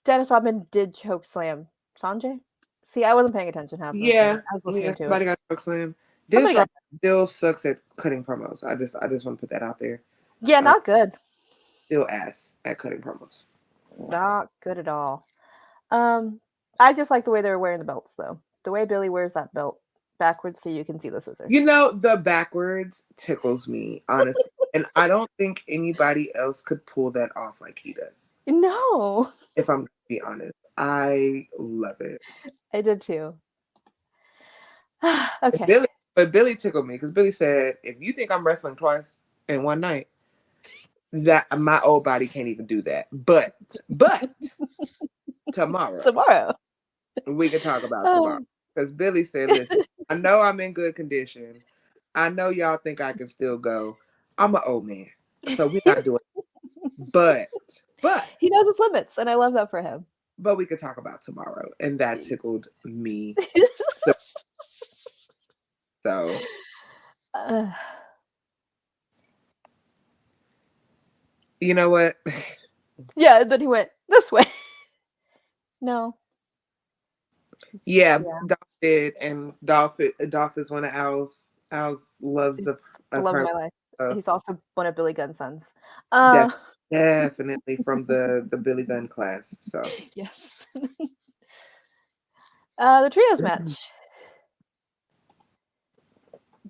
Dennis Rodman did choke slam Sanjay. See, I wasn't paying attention half. Yeah, I was listening to somebody it. got choke slam. Dennis Rodman still sucks at cutting promos. I just want to put that out there. Yeah, not good. Still ass at cutting promos. Not good at all. I just like the way they were wearing the belts, though. The way Billy wears that belt backwards so you can see the scissor. The backwards tickles me, honestly. And I don't think anybody else could pull that off like he does. No. If I'm going to be honest. I love it. I did too. Okay. But Billy tickled me because Billy said, if you think I'm wrestling twice in one night, that my old body can't even do that. But tomorrow we can talk about tomorrow. Because Billy said, listen, I know I'm in good condition. I know y'all think I can still go. I'm an old man. So we're not doing it. But he knows his limits, and I love that for him. But we could talk about tomorrow. And that tickled me. So you know what? Yeah, and then he went this way. No. Yeah, Dolph did, and Dolph is one of Al's loves of love of my life. He's also one of Billy Gunn's sons. Definitely from the Billy Gunn class. So yes. The trios match.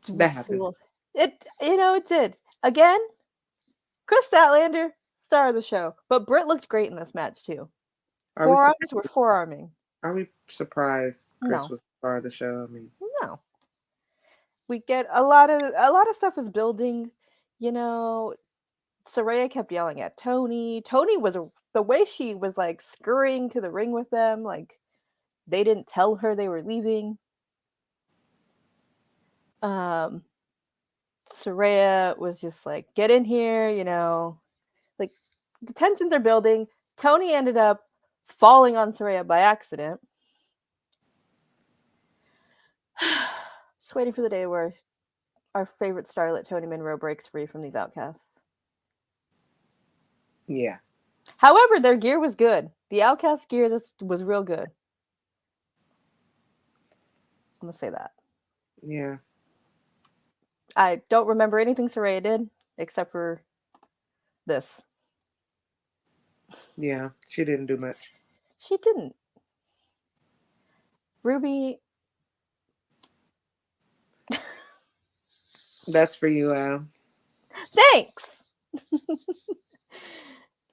That happened. It did. Again, Kris Statlander, star of the show. But Britt looked great in this match too. Forearms were forearming. Are we surprised Kris was star of the show? I mean, no. We get a lot of stuff is building. Saraya kept yelling at Toni. Toni was the way she was like scurrying to the ring with them, like they didn't tell her they were leaving. Saraya was just like, get in here, like the tensions are building. Toni ended up falling on Saraya by accident. Just waiting for the day where our favorite starlet, Toni Monroe, breaks free from these outcasts. Yeah. However, their gear was good. The Outcast gear was real good. I'm going to say that. Yeah. I don't remember anything Saraya did except for this. Yeah, she didn't do much. She didn't. Ruby. That's for you, Al. Thanks.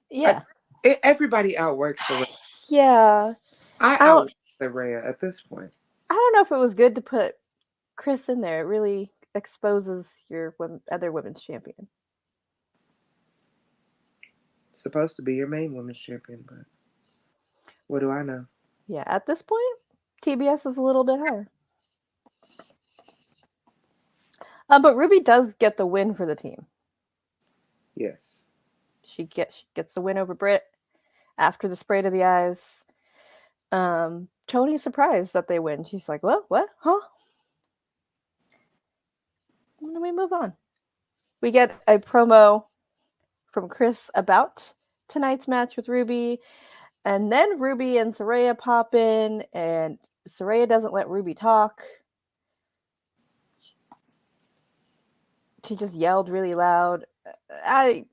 Yeah. Everybody outworks Saraya. Yeah. I outwork Saraya at this point. I don't know if it was good to put Kris in there. It really exposes your other women's champion. Supposed to be your main women's champion, but what do I know? Yeah, at this point, TBS is a little bit higher. But Ruby does get the win for the team. Yes. She gets the win over Britt after the spray to the eyes. Toni's surprised that they win. She's like, "What? What? Huh?" And then we move on. We get a promo from Kris about tonight's match with Ruby, and then Ruby and Saraya pop in, and Saraya doesn't let Ruby talk. She just yelled really loud.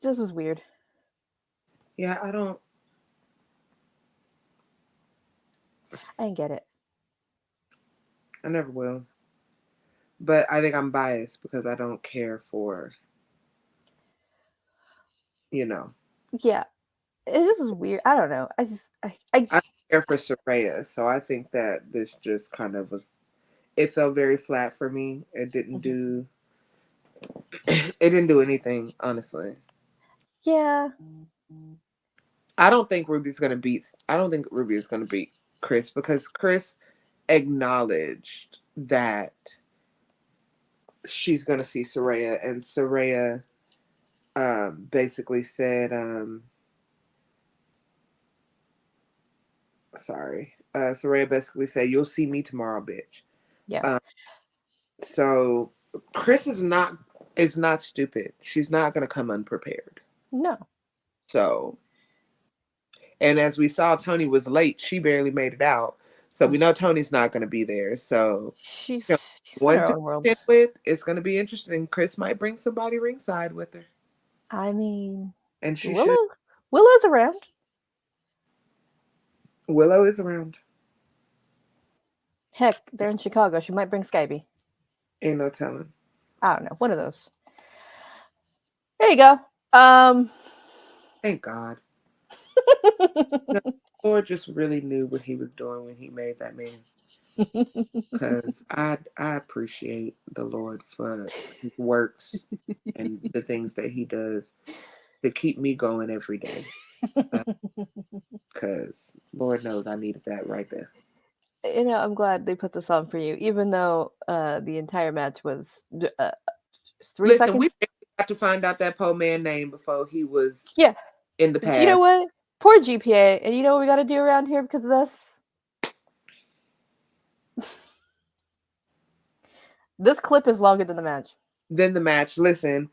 This was weird. Yeah, I didn't get it. I never will. But I think I'm biased because I don't care for, Yeah, this is weird. I don't know. I care for Saraya, so I think that this just kind of was. It felt very flat for me. It didn't do. It didn't do anything, honestly. Yeah. I don't think Ruby is gonna beat Kris because Kris acknowledged that she's gonna see Saraya, and Saraya basically said Saraya basically said, "You'll see me tomorrow, bitch." Yeah. So Kris is not stupid. She's not gonna come unprepared. No. So, and as we saw, Toni was late. She barely made it out. So we know Toni's not going to be there. So she's one in her to own world. with, it's going to be interesting. Kris might bring somebody ringside with her. I mean, and she Willow's around. Willow is around. Heck, they're in Chicago. She might bring Skye. Ain't no telling. I don't know. One of those. There you go. Thank God. The Lord just really knew what he was doing when he made that man. Because I appreciate the Lord for his works and the things that he does to keep me going every day. Because Lord knows I needed that right there. I'm glad they put this on for you, even though the entire match was 3 seconds. We got to find out that poor man name before he was in the past. You know what? Poor GPA. And you know what we got to do around here because of this? This clip is longer than the match. Listen,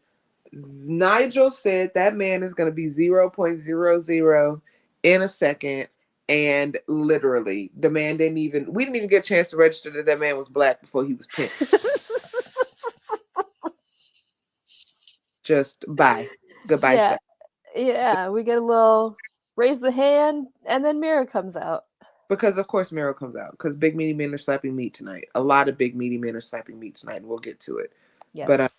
Nigel said that man is going to be 0.00 in a second. And literally, the man we didn't even get a chance to register that man was black before he was pinned. Just bye. Goodbye, yeah. sir. Yeah, we get a little raise the hand, and then Mira comes out. Because, of course, Mira comes out. Because big meaty men are slapping meat tonight. A lot of big meaty men are slapping meat tonight, and we'll get to it. Yes. But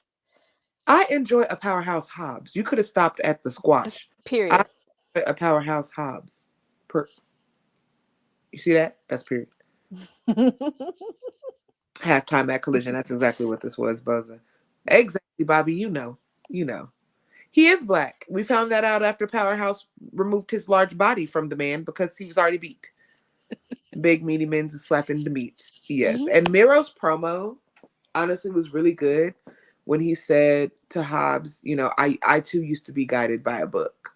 I enjoy a powerhouse Hobbs. You could have stopped at the squash. Period. I enjoy a powerhouse Hobbs. You see that? That's period. Halftime at Collision. That's exactly what this was, Buzzer. Exactly, Bobby. You know. He is black. We found that out after Powerhouse removed his large body from the man because he was already beat. Big meaty men's slapping the meats. Yes. Mm-hmm. And Miro's promo honestly was really good when he said to Hobbs, I too used to be guided by a book,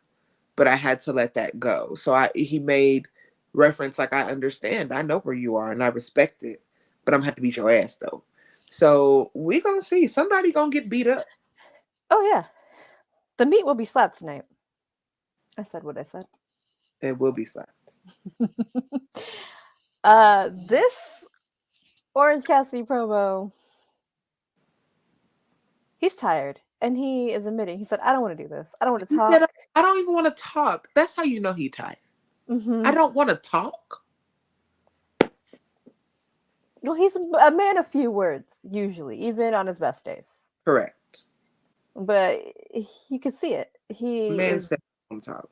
but I had to let that go. So he made reference like, I understand. I know where you are and I respect it, but I'm going to have to beat your ass though. So we going to see. Somebody going to get beat up. Oh, yeah. The meat will be slapped tonight. I said what I said. It will be slapped. This Orange Cassidy promo, he's tired. And he is admitting, he said, I don't want to do this. I don't want to talk. He said, I don't even want to talk. That's how you know he's tired. Mm-hmm. I don't want to talk. Well, he's a man of few words, usually, even on his best days. Correct. But you could see it. Said talk.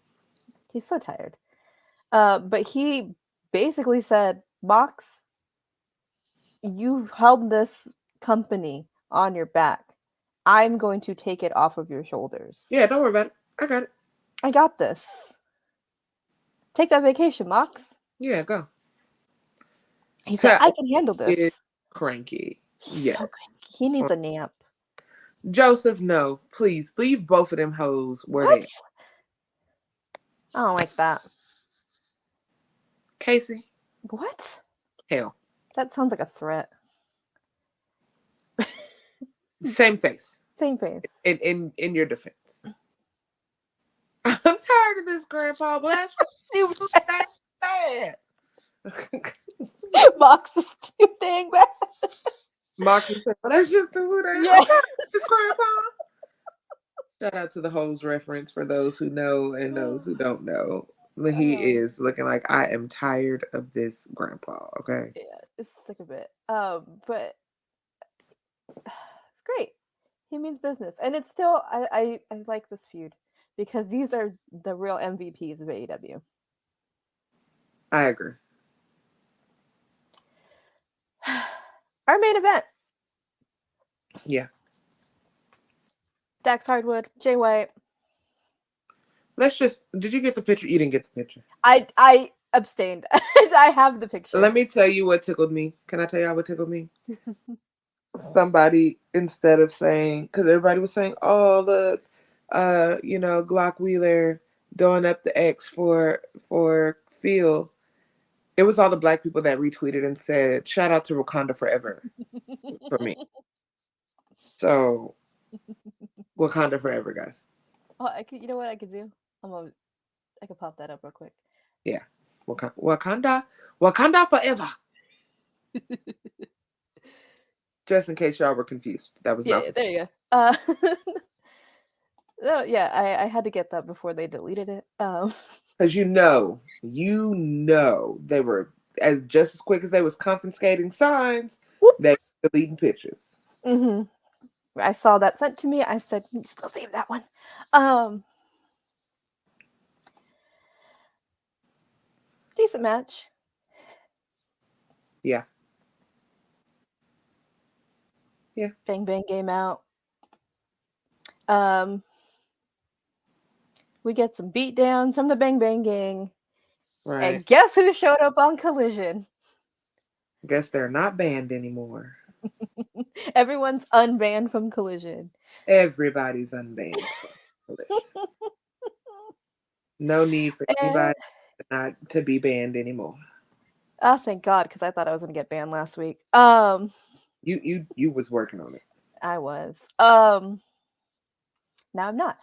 He's so tired. But he basically said, Mox, you held this company on your back, I'm going to take it off of your shoulders. Yeah, don't worry about it. I got it. I got this. Take that vacation, Mox. Yeah, go. He said, I can handle Is this. cranky. He's Yes. so cranky. He needs a nap. Joseph, no. Please, leave both of them hoes where What? they are. I don't like that. Casey? What? Hell. That sounds like a threat. Same face. Same face. In your defense. I'm tired of this, Grandpa. Blast you bad. Mox is too dang bad. Moxie said, well, that's just who they Yeah. are. This Grandpa. Shout out to the hoes reference for those who know and those who don't know. He is looking like I am tired of this Grandpa. Okay. Yeah, it's sick of it. But it's great. He means business, and it's still I like this feud because these are the real MVPs of AEW. I agree. Our main event. Yeah. Dax Hardwood, Jay White. Did you get the picture? You didn't get the picture. I abstained. I have the picture. Let me tell you what tickled me. Can I tell y'all what tickled me? Somebody, instead of saying, because everybody was saying, oh, look, Glock Wheeler doing up the X for Phil. It was all the black people that retweeted and said, shout out to Wakanda Forever for me. So, Wakanda Forever, guys. Oh, you know what I could do? I could pop that up real quick. Yeah. Wakanda Forever. Just in case y'all were confused. That was not. There you go. No, yeah, I had to get that before they deleted it. Because you know, they were just as quick as they was confiscating signs, they were deleting pictures. Mm-hmm. I saw that sent to me. I said, still save that one. Decent match. Yeah. Bang Bang game out. We get some beatdowns from the Bang Bang gang. Right. And guess who showed up on Collision? Guess they're not banned anymore. Everyone's unbanned from Collision. Everybody's unbanned from Collision. No need for anybody not to be banned anymore. Oh, thank God, because I thought I was gonna get banned last week. You was working on it. I was. Now I'm not.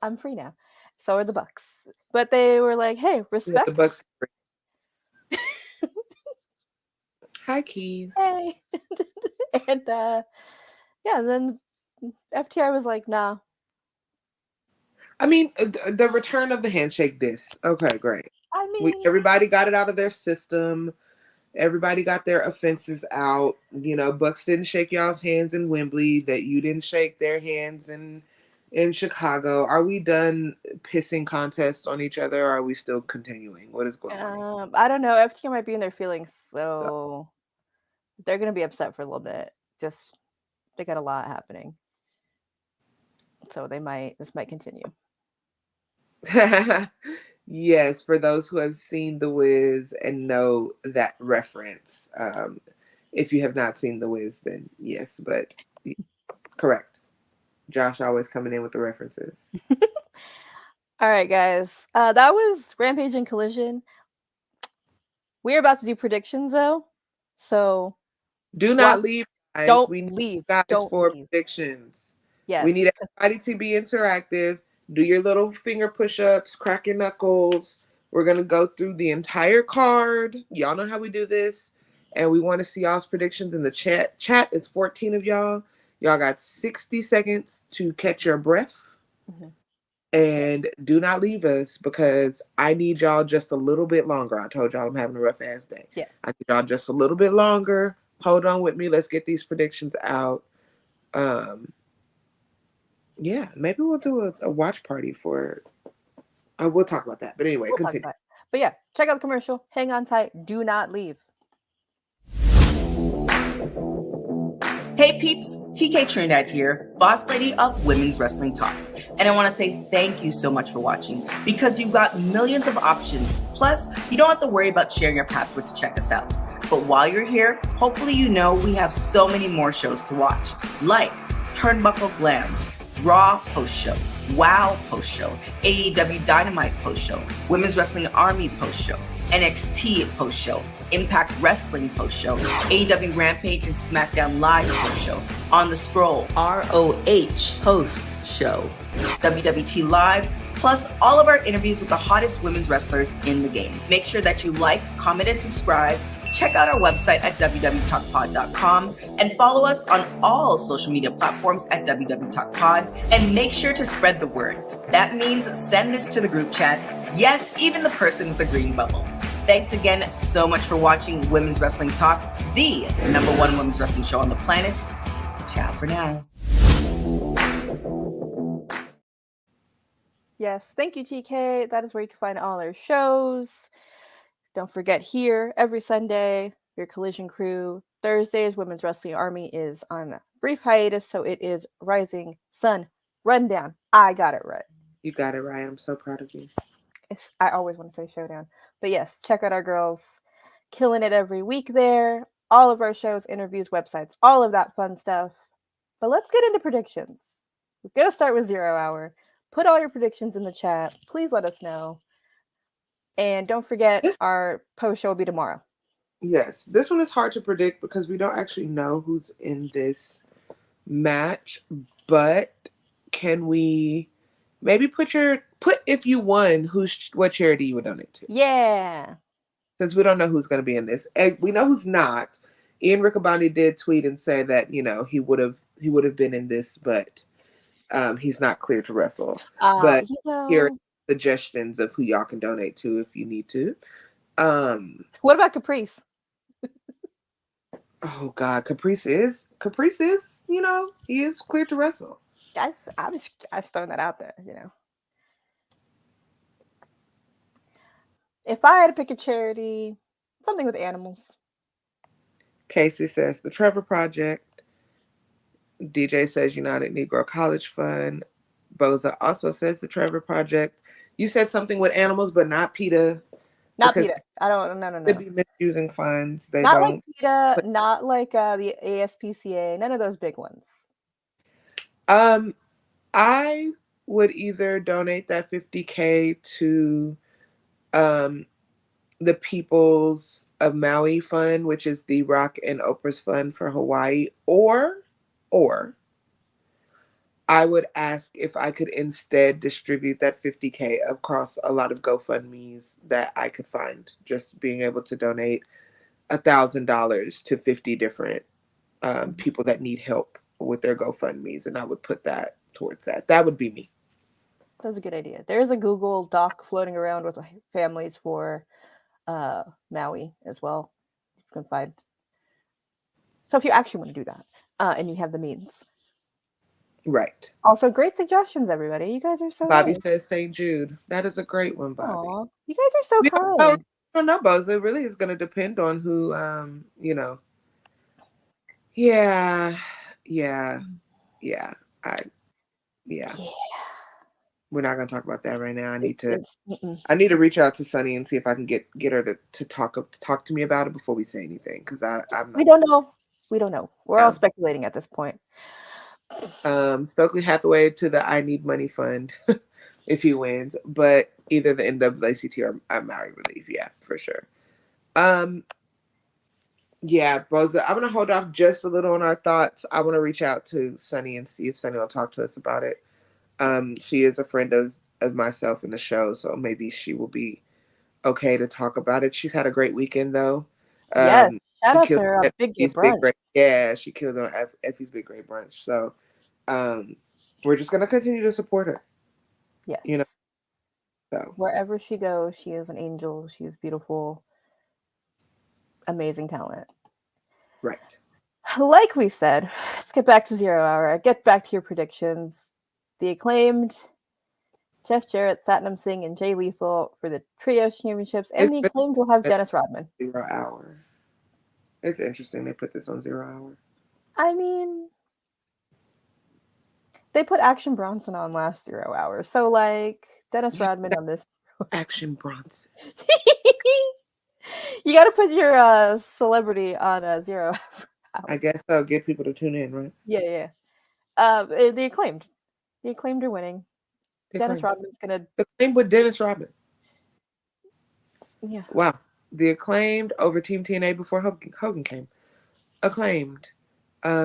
I'm free now. So are the Bucks. But they were like, hey, respect. The Bucks. Hi, Keys. Hey. And then FTR was like, nah. I mean, the return of the handshake disc. Okay, great. I mean, everybody got it out of their system. Everybody got their offenses out. Bucks didn't shake y'all's hands in Wembley. That you didn't shake their hands in Chicago. Are we done pissing contests on each other? Or are we still continuing? What is going on? I don't know. FTR might be in their feelings, so they're gonna be upset for a little bit. Just they got a lot happening, so this might continue. Yes, for those who have seen The Wiz and know that reference. If you have not seen The Wiz, then yes, but correct. Josh always coming in with the references. All right, guys. That was Rampage and Collision. We're about to do predictions, though. So do not leave, guys. Don't we need leave. Guys don't for leave. predictions. Yes. We need everybody to be interactive. Do your little finger push-ups, crack your knuckles. We're going to go through the entire card. Y'all know how we do this. And we want to see y'all's predictions in the chat. Chat, it's 14 of y'all. Y'all got 60 seconds to catch your breath. Mm-hmm. And do not leave us because I need y'all just a little bit longer. I told y'all I'm having a rough ass day. Yeah. I need y'all just a little bit longer. Hold on with me. Let's get these predictions out. Yeah, maybe we'll do a watch party for. We'll talk about that. But anyway, continue. But yeah, check out the commercial. Hang on tight. Do not leave. Hey peeps, TK Trinidad here, boss lady of Women's Wrestling Talk. And I want to say thank you so much for watching because you've got millions of options. Plus, you don't have to worry about sharing your password to check us out. But while you're here, hopefully you know we have so many more shows to watch, like Turnbuckle Glam, Raw Post Show, WoW Post Show, AEW Dynamite Post Show, Women's Wrestling Army Post Show, NXT Post Show, Impact Wrestling Post Show, AEW Rampage and SmackDown Live Post Show, On the Scroll, ROH Post Show, WWT Live, plus all of our interviews with the hottest women's wrestlers in the game. Make sure that you like, comment, and subscribe. Check out our website at www.talkpod.com and follow us on all social media platforms at www.talkpod, and make sure to spread the word. That means send this to the group chat. Yes, even the person with the green bubble. Thanks again so much for watching Women's Wrestling Talk, the #1 women's wrestling show on the planet. Ciao for now. Yes, thank you, TK. That is where you can find all our shows. Don't forget, here every Sunday, your Collision Crew. Thursdays, Women's Wrestling Army is on a brief hiatus, so it is Rising Sun Rundown. I got it right. You got it right. I'm so proud of you. I always want to say Showdown. But yes, check out our girls. Killing it every week there. All of our shows, interviews, websites, all of that fun stuff. But let's get into predictions. We're going to start with 0 Hour. Put all your predictions in the chat. Please let us know. And don't forget, our post show will be tomorrow. Yes, this one is hard to predict because we don't actually know who's in this match. But can we maybe put if you won, what charity you would donate to? Yeah. Since we don't know who's going to be in this, and we know who's not. Ian Riccaboni did tweet and say that he would have been in this, but he's not clear to wrestle. But here are suggestions of who y'all can donate to if you need to. What about Caprice? Oh God, Caprice is he is clear to wrestle. I was throwing that out there, If I had to pick a charity, something with animals. Casey says the Trevor Project. DJ says United Negro College Fund. Boza also says the Trevor Project. You said something with animals, but not PETA. Not PETA. I don't. No. They'd be misusing funds. They not don't. Like PETA. Not like the ASPCA. None of those big ones. I would either donate that $50K to the Peoples of Maui Fund, which is the Rock and Oprah's fund for Hawaii, or I would ask if I could instead distribute that $50K across a lot of GoFundMes that I could find, just being able to donate $1,000 to 50 different people that need help with their GoFundMes, and I would put that towards that. That would be me. That's a good idea. There is a Google Doc floating around with families for Maui as well. You can find. So if you actually want to do that, and you have the means. Right. Also, great suggestions, everybody. You guys are so Bobby nice. says St. Jude. That is a great one, Bobby. Aww, you guys are so kind. I don't know, Boz. It really is going to depend on who, Yeah. We're not going to talk about that right now. I need to reach out to Sunny and see if I can get her to talk to me about it before we say anything, because I'm not. We don't know. We're all speculating at this point. Stokely Hathaway to the I Need Money Fund if he wins, but either the NAACP or Maui Relief, yeah, for sure. Yeah, Boza, I'm gonna hold off just a little on our thoughts. I want to reach out to Sunny and see if Sunny will talk to us about it. She is a friend of myself in the show, so maybe she will be okay to talk about it. She's had a great weekend though. Yes, shout out to her Big Gay Brunch. Yeah, she killed it on Effie's Big Great Brunch. So we're just gonna continue to support her. Yes. So wherever she goes, she is an angel. She is beautiful. Amazing talent. Right. Like we said, let's get back to 0 Hour. Get back to your predictions. The Acclaimed, Jeff Jarrett, Satnam Singh, and Jay Lethal for the Trio Championships, and the Acclaimed will have Dennis Rodman. 0 Hour. It's interesting they put this on 0 Hour. I mean, they put Action Bronson on last 0 hours, so like Dennis Yeah, Rodman on this. Action Bronson. You got to put your celebrity on a 0 hour. I guess that'll get people to tune in, right? Yeah, yeah. The acclaimed. The acclaimed are winning. The Dennis Acclaimed. Rodman's gonna. The Acclaimed with Dennis Rodman. Yeah. Wow. The Acclaimed over Team TNA before Hogan came. Acclaimed. Yep.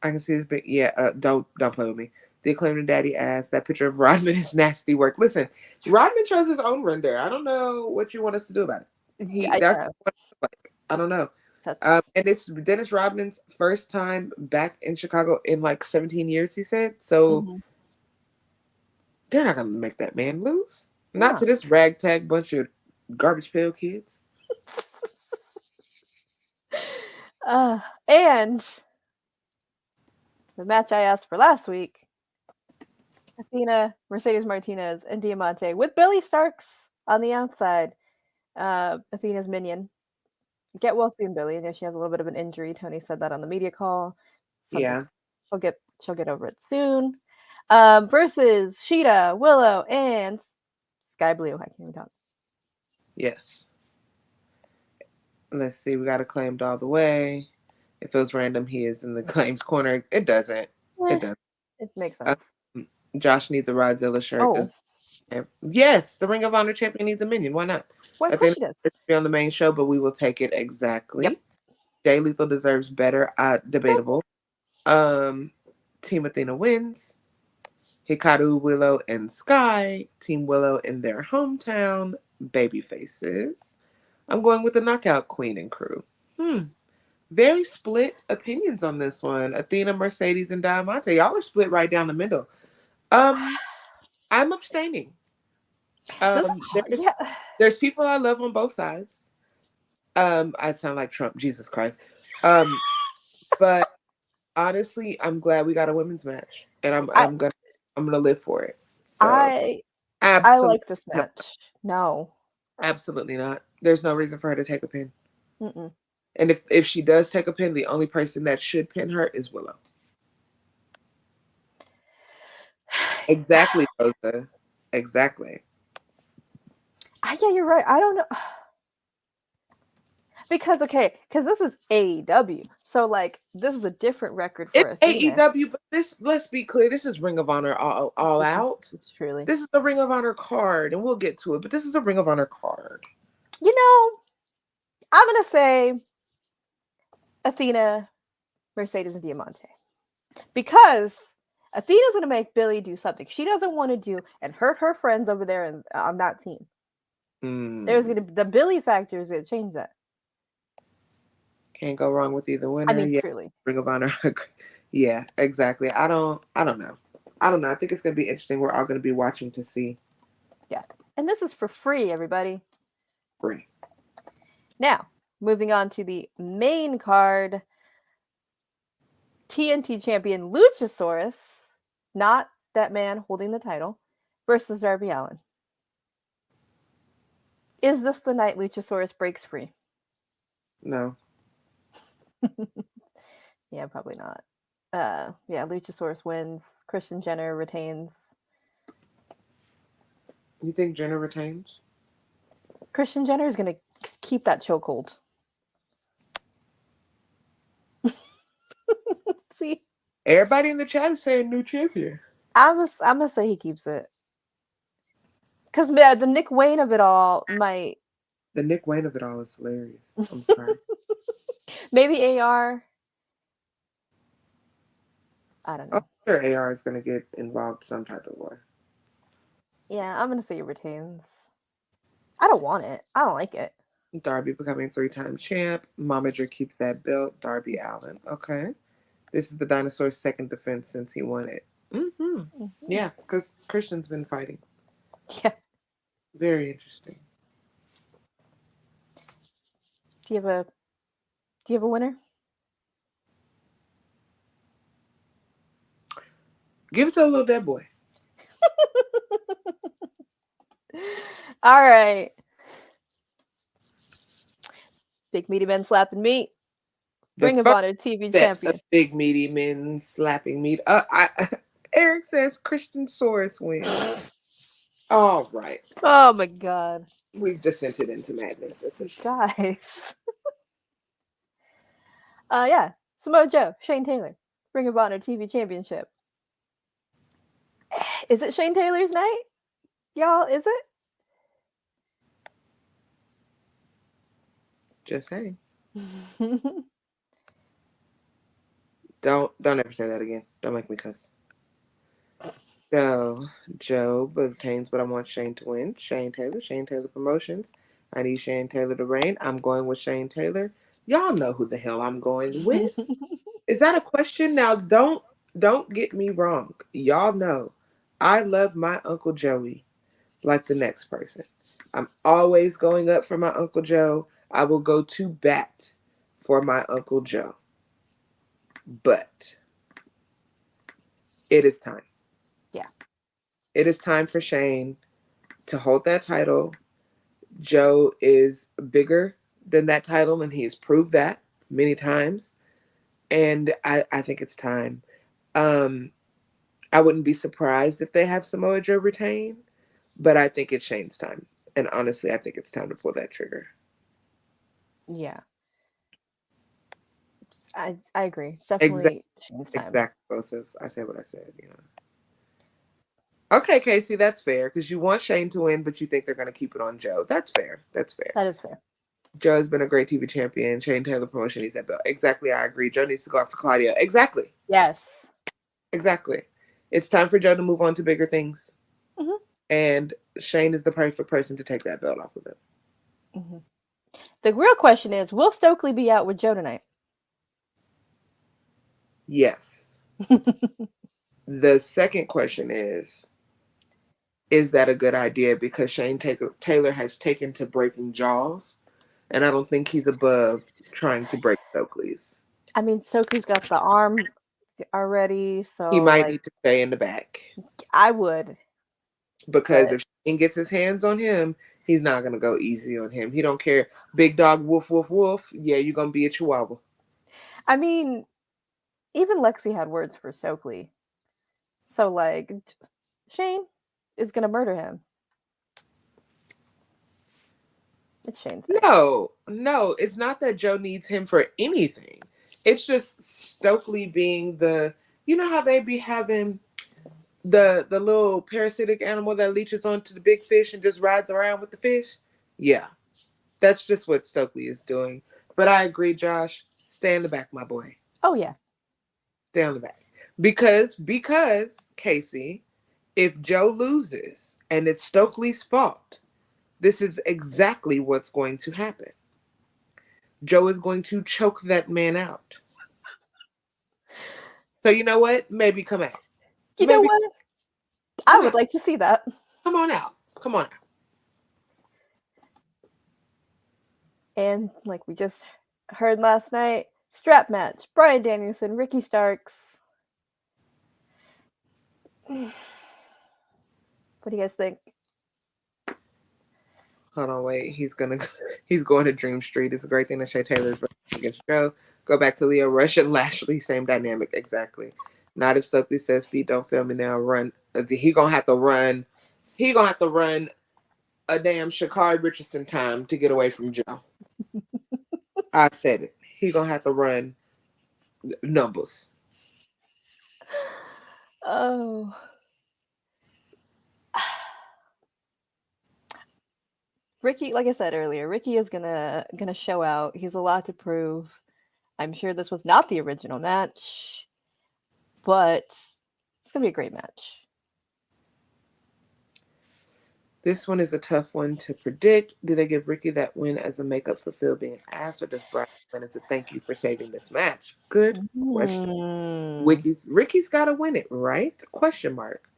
I can see this big. Yeah. Don't play with me. The Acclaimed and Daddy ass. That picture of Rodman is nasty work. Listen, Rodman chose his own render. I don't know what you want us to do about it. That's what it's like. I don't know. And it's Dennis Rodman's first time back in Chicago in like 17 years, he said. So they're not gonna make that man lose. Not to this ragtag bunch of garbage pail kids. And the match I asked for last week: Athena, Mercedes Martinez, and Diamante with Billy Starks on the outside. Athena's minion. Get well soon, Billy. I know she has a little bit of an injury. Tony said that on the media call. Yeah. She'll get over it soon. Versus Shida, Willow, and Skye Blue. I can't even talk. Yes. Let's see. We got Acclaimed all the way. It feels random. He is in the Claims corner. It doesn't. It doesn't. It makes sense. Josh needs a Rodzilla shirt. Oh. Yes, the Ring of Honor champion needs a minion. Why not? Why I think she does? it's be on the main show, but we will take it exactly. Yep. Jay Lethal deserves better. Debatable. Team Athena wins. Hikaru, Willow, and Skye. Team Willow in their hometown. Baby faces. I'm going with the Knockout Queen and crew. Very split opinions on this one. Athena, Mercedes, and Diamante. Y'all are split right down the middle. I'm abstaining. There's people I love on both sides. I sound like Trump, Jesus Christ. But honestly, I'm glad we got a women's match, and I'm gonna live for it. So, I like this match. No, absolutely not. There's no reason for her to take a pin. Mm-mm. And if she does take a pin, the only person that should pin her is Willow. Exactly, Rosa. Exactly. Yeah, you're right. I don't know. Because this is AEW. So like this is a different record for Athena. AEW, but let's be clear, this is Ring of Honor all out. It's truly. This is the Ring of Honor card, and we'll get to it, but this is a Ring of Honor card. You know, I'm gonna say Athena, Mercedes, and Diamante. Because Athena's gonna make Billy do something she doesn't want to do and hurt her friends over there on that team. There's gonna the Billy factor is gonna change that. Can't go wrong with either winner. I mean, truly. Ring of Honor. Yeah, exactly. I don't know. I think it's gonna be interesting. We're all gonna be watching to see. Yeah. And this is for free, everybody. Free. Now, moving on to the main card. TNT champion Luchasaurus, not that man holding the title, versus Darby Allin. Is this the night Luchasaurus breaks free? No. Yeah, probably not. Yeah, Luchasaurus wins. Christian Jenner retains. You think Jenner retains? Christian Jenner is going to keep that chokehold. See? Everybody in the chat is saying new champion. I'm gonna say he keeps it. Because the Nick Wayne of it all might... The Nick Wayne of it all is hilarious. I'm sorry. Maybe AR. I don't know. I'm sure AR is going to get involved some type of way. Yeah, I'm going to say he retains. I don't want it. I don't like it. Darby becoming 3-time champ. Momager keeps that belt. Darby Allin. Okay. This is the dinosaur's second defense since he won it. Yeah, because Christian's been fighting. Yeah. Very interesting. Do you have a winner? Give it to a little dead boy. All right. Big meaty men slapping meat. The Ring of first Honor TV set of champion. big meaty men slapping meat. Eric says Christian Soros wins. All right. Oh my god. We've descended into madness at this point. Guys. Yeah. Samoa Joe, Shane Taylor. Ring of Honor TV championship. Is it Shane Taylor's night? Y'all, is it? Just saying. Don't ever say that again. Don't make me cuss. So, Joe obtains, but I want Shane to win. Shane Taylor Promotions. I need Shane Taylor to reign. I'm going with Shane Taylor. Y'all know who the hell I'm going with. Is that a question? Now, don't get me wrong. Y'all know I love my Uncle Joey like the next person. I'm always going up for my Uncle Joe. I will go to bat for my Uncle Joe. But it is time. Yeah. It is time for Shane to hold that title. Joe is bigger than that title, and he has proved that many times. And I think it's time. I wouldn't be surprised if they have Samoa Joe retain, but I think it's Shane's time. And honestly, I think it's time to pull that trigger. Yeah. I agree. It's definitely Shane's time. Exactly, Joseph. I said what I said, you know. Okay, Casey, that's fair, because you want Shane to win, but you think they're going to keep it on Joe. That's fair. That's fair. That is fair. Joe has been a great TV champion. Shane Taylor promotion needs that belt. Exactly, I agree. Joe needs to go after Claudia. Exactly. Yes. Exactly. It's time for Joe to move on to bigger things. Mm-hmm. And Shane is the perfect person to take that belt off of him. Mm-hmm. The real question is, will Stokely be out with Joe tonight? Yes. The second question is that a good idea? Because Shane Taylor has taken to breaking jaws, and I don't think he's above trying to break Stokely's. I mean, Stokely's got the arm already, so He might need to stay in the back. I would. Because if Shane gets his hands on him, he's not going to go easy on him. He don't care. Big dog, woof, woof, woof. Yeah, you're going to be a chihuahua. I mean, even Lexi had words for Stokely. So, like, Shane is going to murder him. It's Shane's night. No, it's not that Joe needs him for anything. It's just Stokely being the, you know how they be having the little parasitic animal that leeches onto the big fish and just rides around with the fish? Yeah, that's just what Stokely is doing. But I agree, Josh. Stay in the back, my boy. Oh, yeah. Stay on the back. Because, Casey, if Joe loses and it's Stokely's fault, this is exactly what's going to happen. Joe is going to choke that man out. So you know what? Maybe come out. You know what? I would like to see that. Come on out. Come on out. And like we just heard last night, strap match. Bryan Danielson, Ricky Starks. What do you guys think? Hold on, wait. He's going to Dream Street. It's a great thing that Shea Taylor's against Joe. Go back to Leo Rush and Lashley. Same dynamic. Exactly. Not if Stokely says, "Pete, don't film me now. Run." He gonna have to run. He gonna have to run a damn Sha'Carri Richardson time to get away from Joe. I said it. He gonna have to run numbers. Oh. Ricky, like I said earlier, Ricky is gonna show out. He's a lot to prove. I'm sure this was not the original match, but it's gonna be a great match. This one is a tough one to predict. Do they give Ricky that win as a makeup for Phil being asked, or does Bryan win as a thank you for saving this match? Good question. Ricky's got to win it, right? Question mark.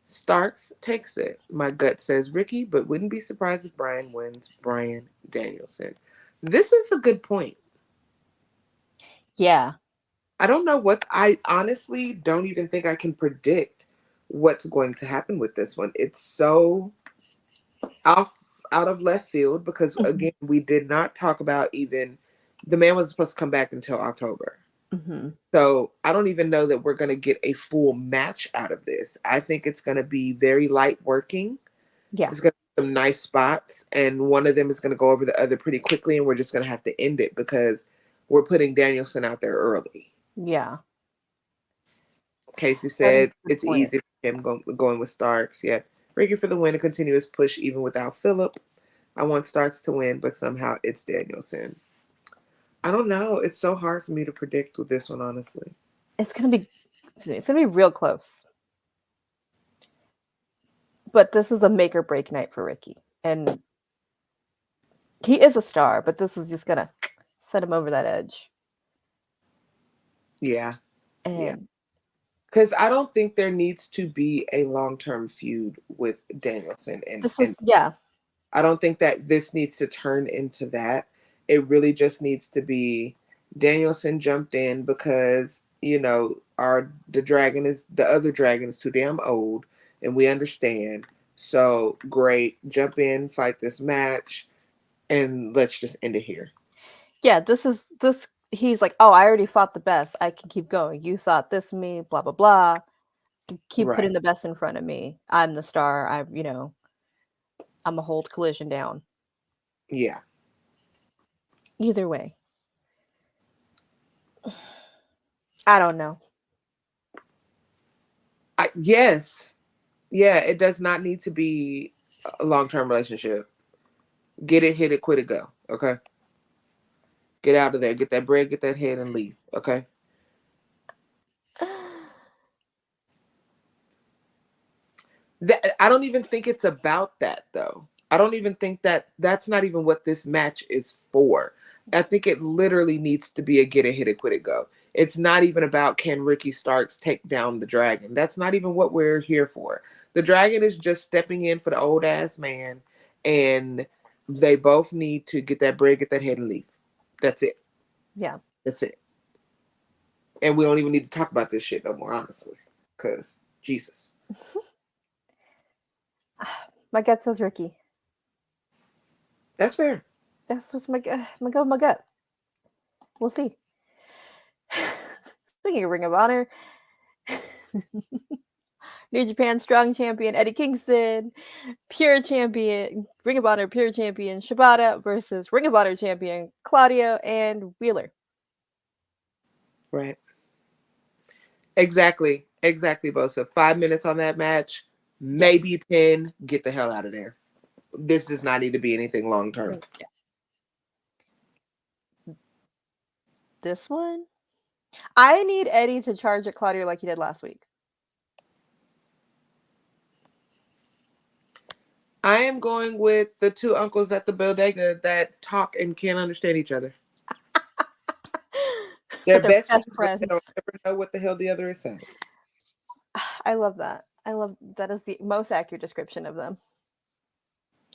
Starks takes it. My gut says Ricky, but wouldn't be surprised if Bryan wins. Bryan Danielson. This is a good point. Yeah. I don't know I honestly don't even think I can predict what's going to happen with this one. It's so out of left field because, again, we did not talk about even the man was supposed to come back until October. Mm-hmm. So I don't even know that we're going to get a full match out of this. I think it's going to be very light working. Yeah. It's going to be some nice spots, and one of them is going to go over the other pretty quickly, and we're just going to have to end it because we're putting Danielson out there early. Yeah. Casey That is said a good it's point. easy for him going with Starks. Yeah. Ricky for the win, a continuous push even without Phillip. I want Starks to win, but somehow it's Danielson. I don't know. It's so hard for me to predict with this one, honestly. It's gonna be real close. But this is a make or break night for Ricky. And he is a star, but this is just gonna set him over that edge. Yeah. And Yeah. Because I don't think there needs to be a long-term feud with Danielson. And I don't think that this needs to turn into that. It really just needs to be Danielson jumped in because, the other dragon is too damn old, and we understand. So great, jump in, fight this match, and let's just end it here. yeah, this he's like, oh, I already fought the best. I can keep going. You thought this of me, blah blah blah. Keep Right. putting the best in front of me. I'm the star. I'm a hold Collision down. Yeah. Either way. I don't know. Yes. Yeah, it does not need to be a long-term relationship. Get it, hit it, quit it, go. Okay? Get out of there. Get that bread, get that head, and leave. Okay? I don't even think it's about that, though. I don't even think that's not even what this match is for. I think it literally needs to be a get it, hit it, quit it, go. It's not even about can Ricky Starks take down the dragon. That's not even what we're here for. The dragon is just stepping in for the old ass man, and they both need to get that bread, get that head, and leave. That's it. Yeah. That's it. And we don't even need to talk about this shit no more, honestly. Because, Jesus. My gut says Ricky. That's fair. That's what's my gut. We'll see. Speaking of Ring of Honor, New Japan Strong Champion Eddie Kingston, Pure Champion, Ring of Honor Pure Champion Shibata versus Ring of Honor Champion Claudio and Wheeler. Right. Exactly, Bosa. 5 minutes on that match, maybe 10. Get the hell out of there. This does not need to be anything long term. Yeah. This one, I need Eddie to charge at Claudio like he did last week. I am going with the two uncles at the bodega that talk and can't understand each other. They're best friends. They don't ever know what the hell the other is saying. I love that. That is the most accurate description of them.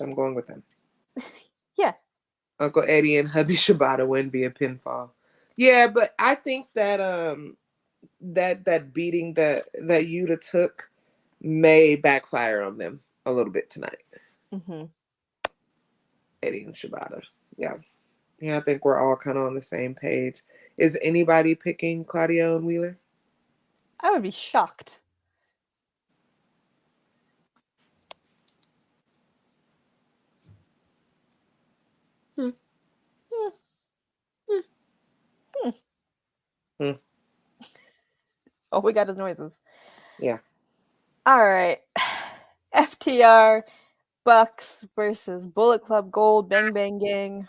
I'm going with them. Yeah. Uncle Eddie and hubby Shibata win via pinfall. Yeah, but I think that that beating that Yuta took may backfire on them a little bit tonight. Mm-hmm. Eddie and Shibata. Yeah, I think we're all kind of on the same page. Is anybody picking Claudio and Wheeler? I would be shocked. Oh, we got his noises. Yeah. All right. FTR Bucks versus Bullet Club Gold Bang Bang Gang.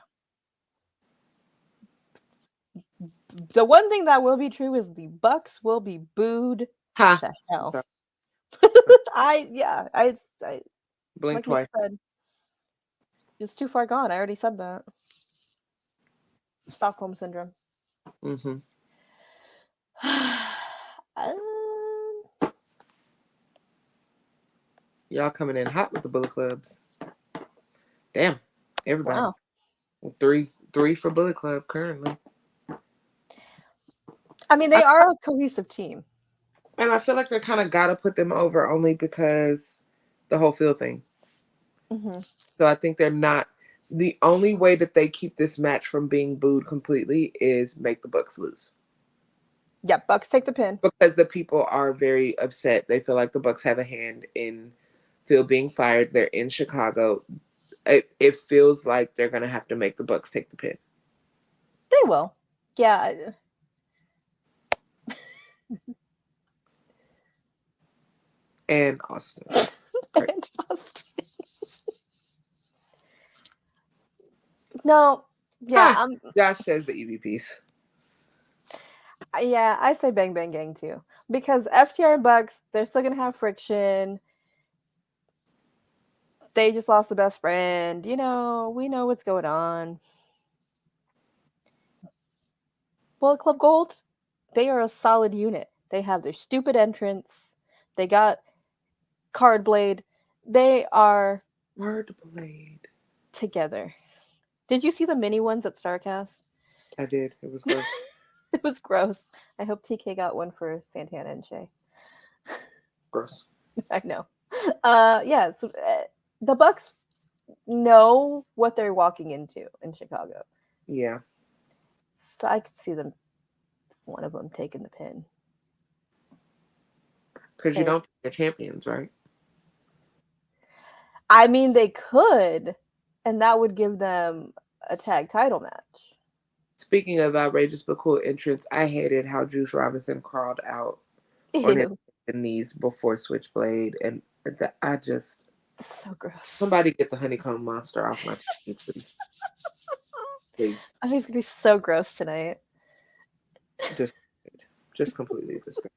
The one thing that will be true is the Bucks will be booed to hell. I blink like twice. Said, it's too far gone. I already said that. Stockholm syndrome. Mm-hmm. Y'all coming in hot with the Bullet Clubs. Damn, everybody. Wow. 3 for Bullet Club currently. I mean, they are a cohesive team. And I feel like they kind of got to put them over only because the whole field thing. Mm-hmm. So I think they're not The only way that they keep this match from being booed completely is make the Bucks lose. Yeah, Bucks take the pin. Because the people are very upset. They feel like the Bucks have a hand in Phil being fired. They're in Chicago. It feels like they're going to have to make the Bucks take the pin. They will. Yeah. And Austin. And Austin. No. Yeah. Josh says the EVPs. Yeah, I say Bang Bang Gang too. Because FTR and Bucks, they're still going to have friction. They just lost the best friend. You know, we know what's going on. Bullet Club Gold, they are a solid unit. They have their stupid entrance. They got Card Blade. They are Card Blade together. Did you see the mini ones at StarCast? I did. It was gross. It was gross. I hope TK got one for Santana and Shay. Gross. I know. Yeah, so, the Bucks know what they're walking into in Chicago. Yeah. So I could see them, one of them taking the pin. Because you don't think they're champions, right? I mean, they could, and that would give them a tag title match. Speaking of outrageous but cool entrance, I hated how Juice Robinson crawled out on his knees before Switchblade, and I just so gross. Somebody get the honeycomb monster off my TV, please. Please. I think it's gonna be so gross tonight. Just completely disgusted.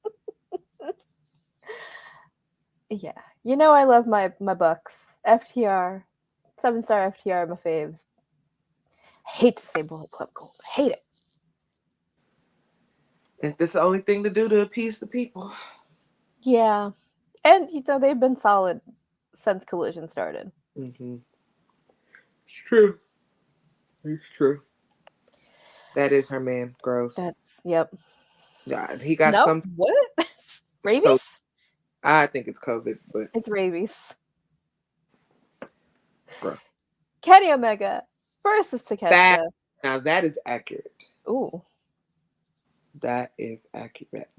Yeah, you know I love my Bucks. FTR, 7-star FTR, my faves. I hate to say Bullet Club Gold. I hate it. If this is the only thing to do to appease the people. Yeah, and you know they've been solid since Collision started. Mm-hmm. It's true. It's true. That is her man. Gross. Yep. God, he got some. What? Rabies? I think it's COVID, but it's rabies. Gross. Kenny Omega versus Takeshita. Now that is accurate. Ooh. That is accurate.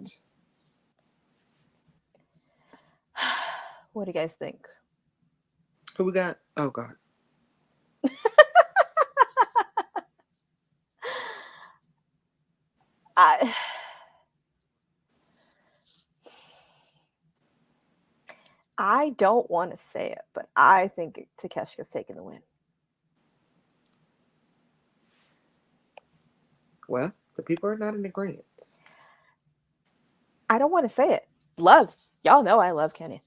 What do you guys think? Who we got? Oh God. I don't want to say it, but I think Takeshita's taking the win. Well, the people are not in agreement. I don't want to say it. Love. Y'all know I love Kenneth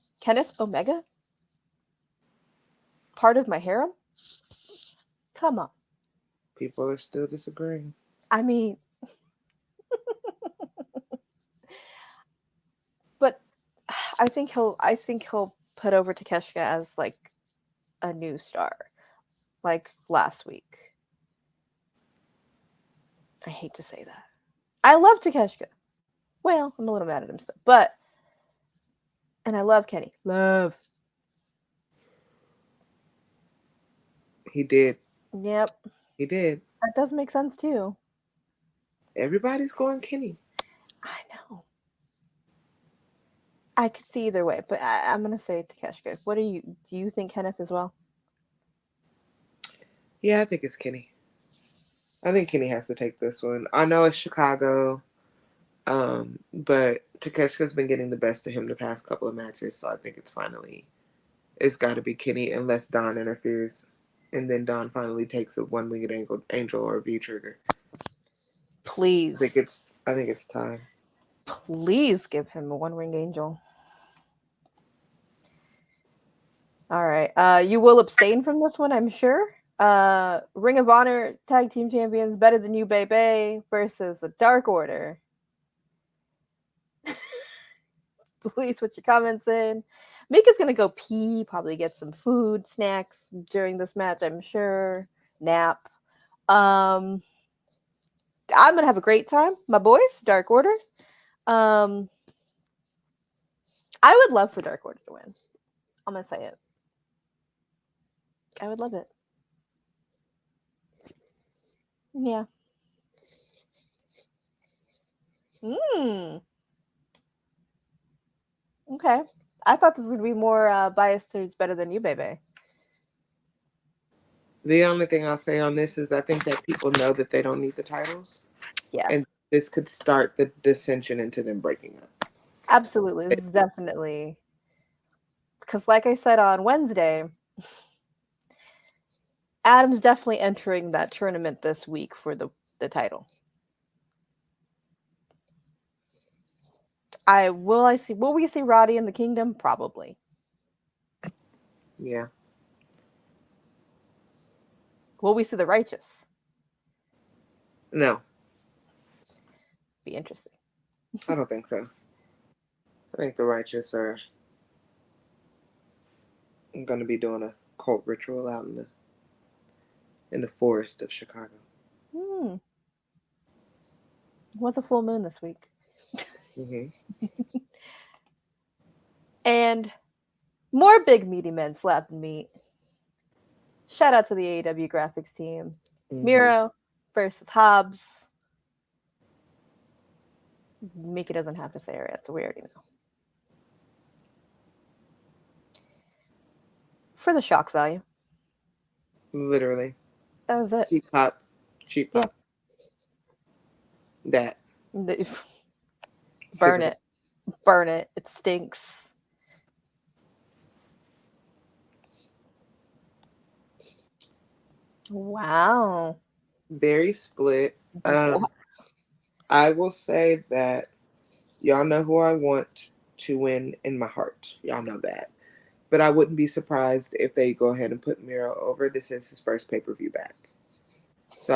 Omega. Part of my harem. Come on. People are still disagreeing. I mean, but I think he'll put over Takeshita as like a new star, like last week. I hate to say that. I love Takeshita. Well, I'm a little mad at him still, and I love Kenny. Love. He did. Yep. He did. That does make sense too. Everybody's going Kenny. I know. I could see either way, but I'm gonna say Takeshita. What do you think Kenneth as well? Yeah, I think it's Kenny. I think Kenny has to take this one. I know it's Chicago, but Takeshita's been getting the best of him the past couple of matches, so I think it's got to be Kenny unless Don interferes, and then Don finally takes a one-winged angel or a V-trigger. Please. I think it's time. Please give him a one-winged angel. All right. You will abstain from this one, I'm sure. Ring of Honor Tag Team Champions, Better Than You, Baby, versus the Dark Order. Please put your comments in. Mika's going to go pee, probably get some food, snacks during this match, I'm sure. Nap. I'm going to have a great time. My boys, Dark Order. I would love for Dark Order to win. I'm going to say it. I would love it. Yeah. Hmm. Okay. I thought this would be more biased towards Better Than You, baby. The only thing I'll say on this is I think that people know that they don't need the titles, Yeah. and this could start the dissension into them breaking up. Absolutely. This is definitely because, like I said on Wednesday, Adam's definitely entering that tournament this week for the title. Will we see Roddy in the Kingdom? Probably. Yeah. Will we see the Righteous? No, Be interesting. I don't think so. I think the Righteous are going to be doing a cult ritual out in the forest of Chicago. What's a full moon this week? Mm-hmm. And more big meaty men slapping meat. Shout out to the AEW graphics team. Mm-hmm. Miro versus Hobbs. Mika doesn't have to say her yet, so we already know. For the shock value. Literally. That was it. Cheap pop. Cheap pop. Yeah. That. Burn it. Burn it. It stinks. Wow. Very split. I will say that y'all know who I want to win in my heart. Y'all know that. But I wouldn't be surprised if they go ahead and put Miro over. This is his first pay-per-view back. So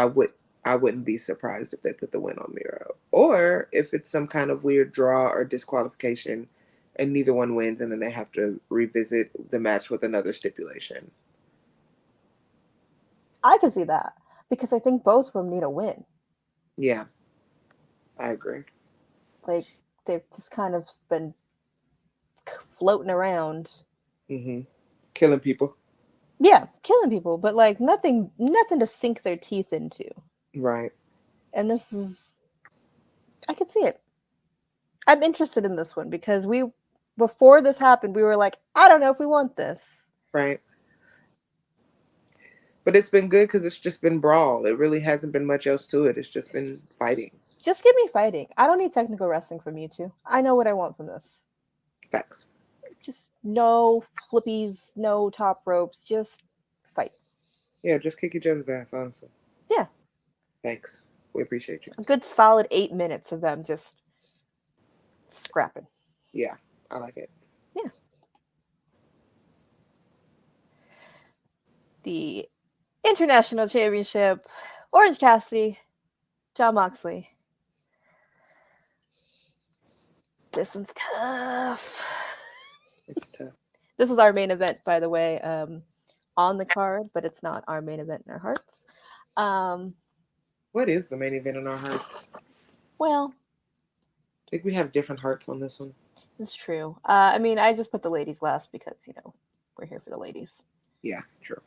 I wouldn't be surprised if they put the win on Miro. Or if it's some kind of weird draw or disqualification and neither one wins and then they have to revisit the match with another stipulation. I could see that. Because I think both of them need a win. Yeah. I agree. Like, they've just kind of been floating around. Mm-hmm. Killing people. Yeah, killing people, but like nothing to sink their teeth into. Right. And this is, I could see it. I'm interested in this one because before this happened, we were like, I don't know if we want this. Right. But it's been good because it's just been brawl. It really hasn't been much else to it. It's just been fighting. Just give me fighting. I don't need technical wrestling from you two. I know what I want from this. Facts. Just no flippies, no top ropes, just fight. Yeah, just kick each other's ass, honestly. Yeah. Thanks. We appreciate you. A good solid 8 minutes of them just scrapping. Yeah, I like it. Yeah. The International Championship, Orange Cassidy, Jon Moxley. This one's tough. It's tough. This is our main event, by the way, on the card, but it's not our main event in our hearts. What is the main event in our hearts? Well, I think we have different hearts on this one. it's true. I mean, I just put the ladies last because, we're here for the ladies. Yeah, true.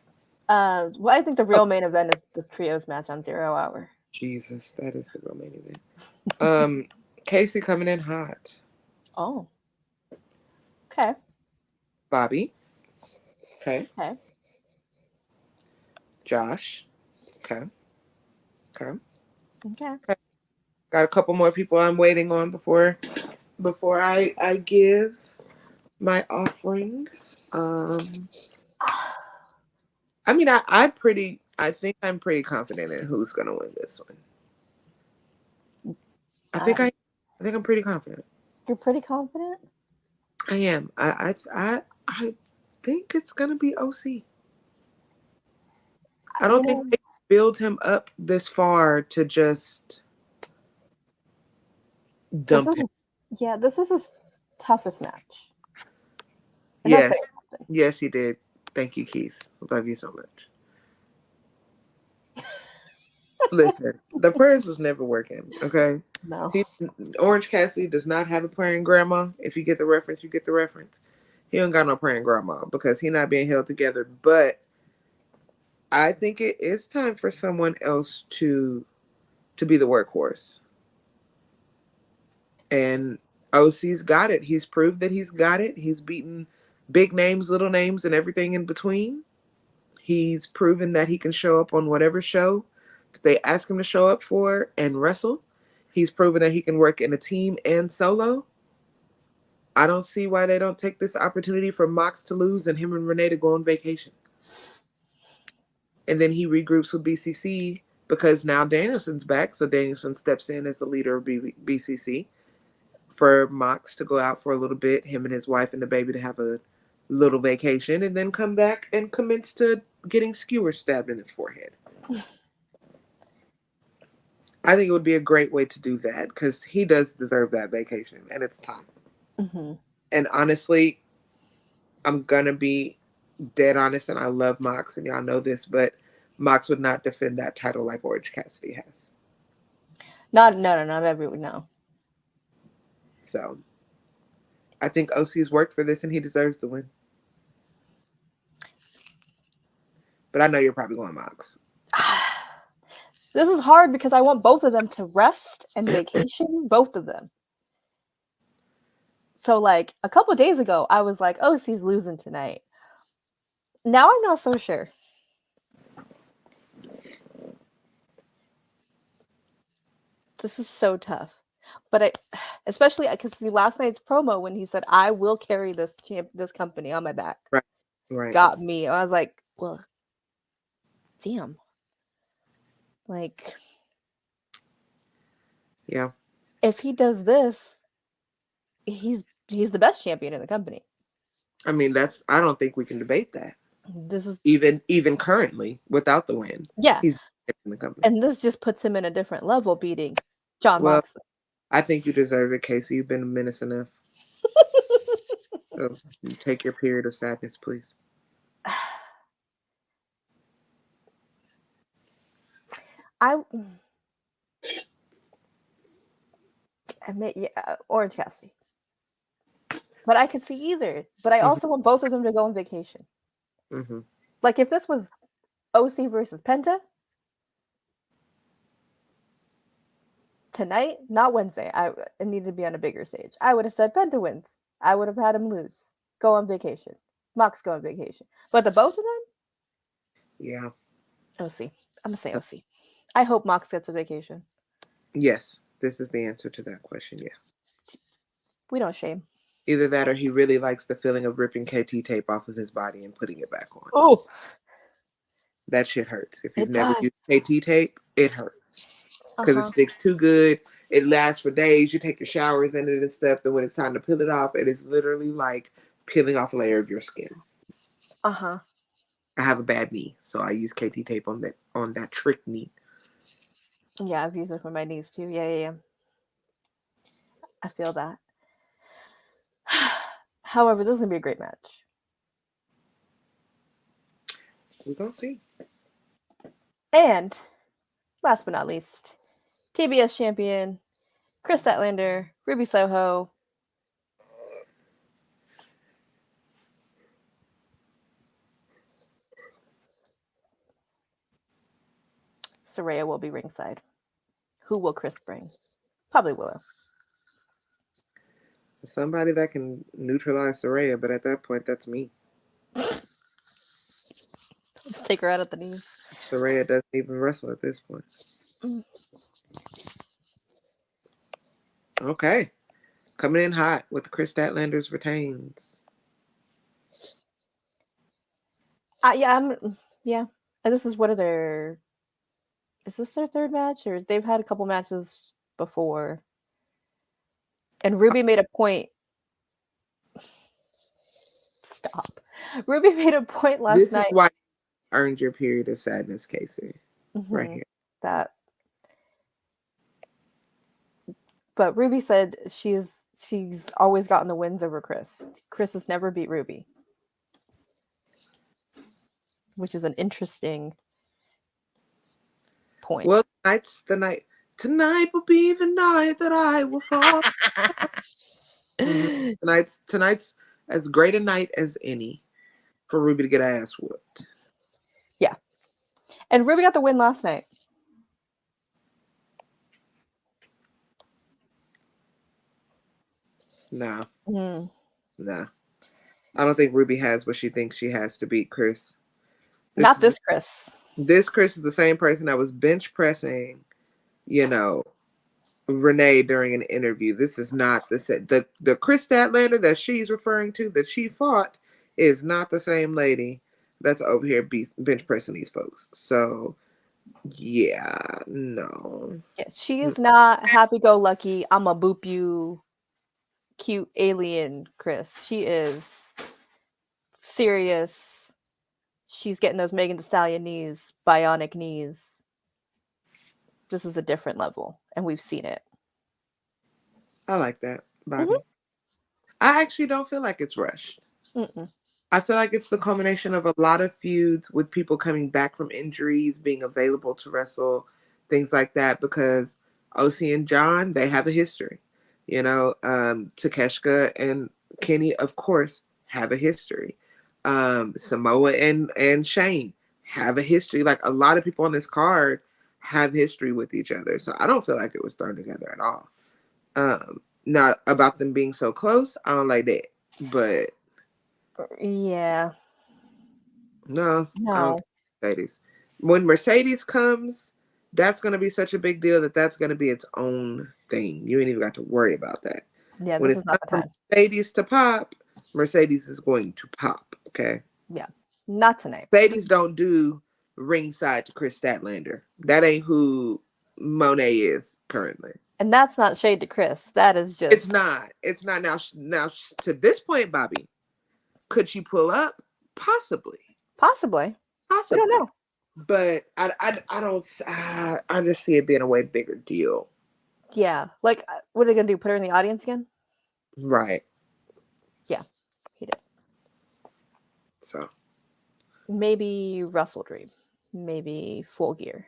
Well, I think the real main event is the trios match on 0 Hour. Jesus, that is the real main event. Casey coming in hot. Oh. Okay. Bobby. Okay. Okay. Josh. Okay. Okay. Okay. Got a couple more people I'm waiting on before I give my offering. I mean, I think I'm pretty confident in who's gonna win this one. I think I'm pretty confident. You're pretty confident? I am. I think it's gonna be OC. I don't think they build him up this far to just dump him. This is his toughest match. And Yes. Yes, he did. Thank you, Keith. Love you so much. Listen, the prayers was never working, okay? No. Orange Cassidy does not have a praying grandma. If you get the reference, you get the reference. He don't got no praying grandma because he not being held together. But I think it is time for someone else to be the workhorse. And OC's got it. He's proved that he's got it. He's beaten big names, little names, and everything in between. He's proven that he can show up on whatever show that they ask him to show up for and wrestle. He's proven that he can work in a team and solo. I don't see why they don't take this opportunity for Mox to lose and him and Renee to go on vacation. And then he regroups with BCC because now Danielson's back. So Danielson steps in as the leader of BCC for Mox to go out for a little bit, him and his wife and the baby to have a little vacation, and then come back and commence to getting skewers stabbed in his forehead. I think it would be a great way to do that because he does deserve that vacation and it's time. Mm-hmm. And honestly, I'm going to be dead honest, and I love Mox, and y'all know this, but Mox would not defend that title like Orange Cassidy has. Not everyone, no. So I think OC's worked for this and he deserves the win. But I know you're probably going Mox. This is hard because I want both of them to rest and vacation, both of them. So, like, a couple of days ago, I was like, OC's losing tonight. Now I'm not so sure. This is so tough. But especially because the last night's promo when he said, I will carry this company on my back. Right. Got me. I was like, well, damn. Like, yeah. If he does this, he's the best champion in the company. I mean, I don't think we can debate that. This is even currently without the win. Yeah. He's in the company. And this just puts him in a different level beating Jon Moxley. I think you deserve it, Casey. You've been a menace enough. So you take your period of sadness, please. I admit, Orange Cassidy. But I could see either. But I also want both of them to go on vacation. Mm-hmm. Like, if this was OC versus Penta tonight, not Wednesday, it needed to be on a bigger stage. I would have said Penta wins. I would have had him lose. Go on vacation. Mox go on vacation. But the both of them? Yeah. OC. I'm going to say OC. I hope Mox gets a vacation. Yes. This is the answer to that question, yes. We don't shame. Either that or he really likes the feeling of ripping KT tape off of his body and putting it back on. Oh! That shit hurts. If you've never used KT tape, it hurts. Because it sticks too good. It lasts for days. You take your showers in it and stuff. Then when it's time to peel it off, it is literally like peeling off a layer of your skin. Uh-huh. I have a bad knee, so I use KT tape on that trick knee. Yeah, I've used it for my knees too. Yeah. I feel that. However, this is going to be a great match. We're going to see. And, last but not least, TBS champion, Kris Statlander, Ruby Soho. Saraya will be ringside. Who will Kris bring? Probably Willow. Somebody that can neutralize Saraya, but at that point, that's me. Just take her out at the knees. Saraya doesn't even wrestle at this point. Okay. Coming in hot with Kris Statlander's retains. Yeah. This is is this their third match? Or they've had a couple matches before. And Ruby made a point. Stop. Ruby made a point last night. This is why you earned your period of sadness, Casey. Right here. That. But Ruby said she's always gotten the wins over Kris. Kris has never beat Ruby. Which is an interesting point. Well, tonight's the night. Tonight will be the night that I will fall. Tonight's as great a night as any for Ruby to get her ass whooped. Yeah. And Ruby got the win last night. Nah, Mm. nah. I don't think Ruby has what she thinks she has to beat Kris. Not this Kris. This Kris is the same person that was bench pressing, you know, Renee during an interview. This is not the Kris Statlander that she's referring to that she fought is not the same lady that's over here bench pressing these folks. So yeah, no. Yeah, she is not happy-go-lucky. I'm a boop you, cute alien Kris. She is serious. She's getting those Megan Thee Stallion knees, bionic knees. This is a different level, and we've seen it. I like that, Bobby. I actually don't feel like it's rushed. Mm-mm. I feel like it's the culmination of a lot of feuds with people coming back from injuries, being available to wrestle, things like that, because OC and John, they have a history. You know, Takeshka and Kenny, of course, have a history. Samoa and Shane have a history. Like a lot of people on this card have history with each other. So I don't feel like it was thrown together at all. Not about them being so close, I don't like that. But Yeah. no, I No. don't think Mercedes. When Mercedes comes, that's going to be such a big deal that's going to be its own thing. You ain't even got to worry about that. Yeah, When this it's is not time the for time. Mercedes to pop, Mercedes is going to pop. Okay. Yeah. Not tonight. Mercedes don't do ringside to Kris Statlander. That ain't who Monet is currently. And that's not shade to Kris. That is just... It's not. It's not now. Now to this point, Bobby, could she pull up? Possibly. Possibly. Possibly. I don't know. But I don't. I just see it being a way bigger deal. Yeah. Like, what are they going to do? Put her in the audience again? Right. Yeah. Hate it. So. Maybe Russell Dream. Maybe Full Gear.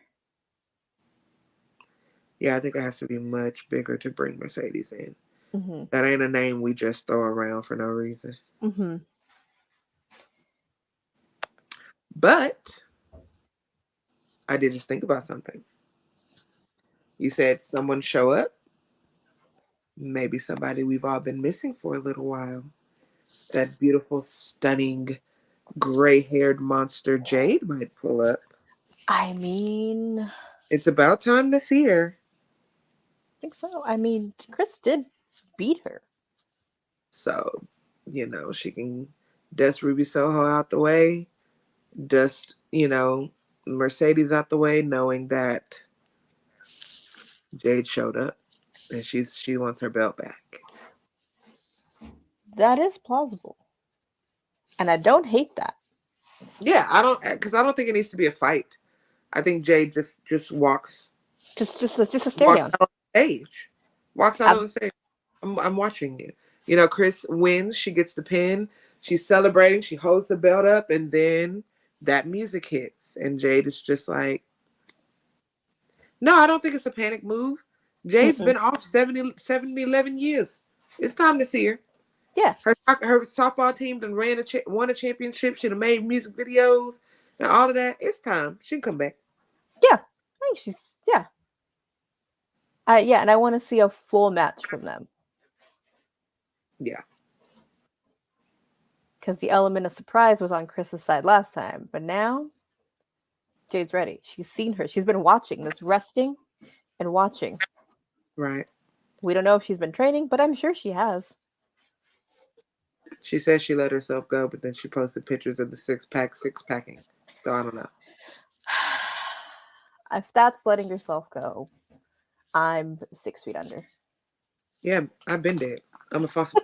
Yeah, I think it has to be much bigger to bring Mercedes in. Mm-hmm. That ain't a name we just throw around for no reason. Mm-hmm. But I did just think about something. You said someone show up. Maybe somebody we've all been missing for a little while. That beautiful, stunning, gray-haired monster Jade might pull up. I mean... It's about time to see her. I think so. I mean, Kris did beat her. So, you know, she can dust Ruby Soho out the way, dust, you know, Mercedes out the way, knowing that Jade showed up and she wants her belt back. That is plausible. And I don't hate that. Yeah, I don't think it needs to be a fight. I think Jade just walks Just a stare walks down. out on the stage. Walks out on the stage. I'm watching you. You know, Kris wins. She gets the pin. She's celebrating. She holds the belt up, and then that music hits, and Jade is just like, no, I don't think it's a panic move. Jade's been off 11 years. It's time to see her. Yeah. Her softball team done won a championship. She done made music videos and all of that. It's time. She can come back. Yeah. I think she's... Yeah. Yeah, and I want to see a full match from them. Yeah. Because the element of surprise was on Kris's side last time. But now, Jade's ready. She's seen her. She's been watching this, resting and watching. Right. We don't know if she's been training, but I'm sure she has. She said she let herself go, but then she posted pictures of the six-packing. So I don't know. If that's letting yourself go, I'm 6 feet under. Yeah, I've been dead. I'm a fossil.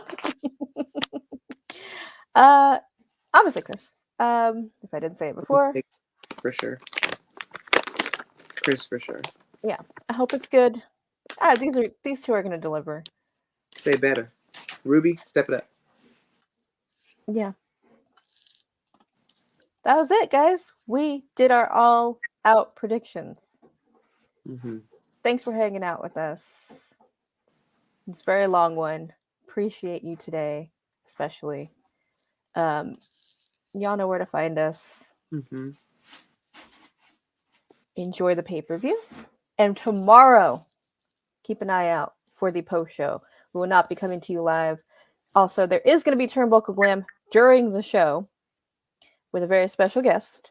I'm gonna say Kris. If I didn't say it before. For sure. Kris for sure. Yeah. I hope it's good. These two are gonna deliver. They better. Ruby, step it up. Yeah. That was it, guys. We did our all out predictions. Mm-hmm. Thanks for hanging out with us. It's a very long one. Appreciate you today, especially. Y'all know where to find us. Mm-hmm. enjoy the pay-per-view. And tomorrow, keep an eye out for the post-show. We will not be coming to you live. Also, there is going to be Turnbuckle Glam during the show with a very special guest.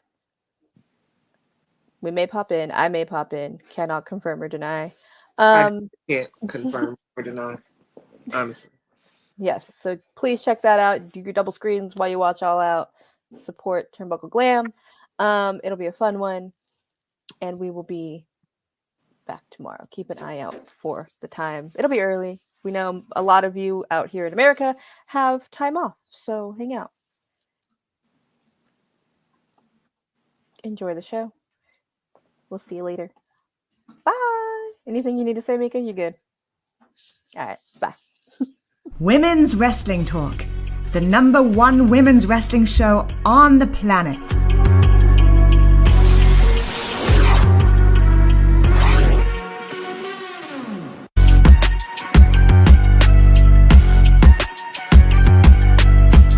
We may pop in. I may pop in. Cannot confirm or deny. I can't confirm or deny, honestly. Yes, so please check that out. Do your double screens while you watch All Out. Support Turnbuckle Glam. It'll be a fun one. And we will be back tomorrow. Keep an eye out for the time. It'll be early. We know a lot of you out here in America have time off, so hang out. Enjoy the show. We'll see you later. Bye. Anything you need to say, Mika? You good? All right. Bye. Women's Wrestling Talk, the #1 women's wrestling show on the planet.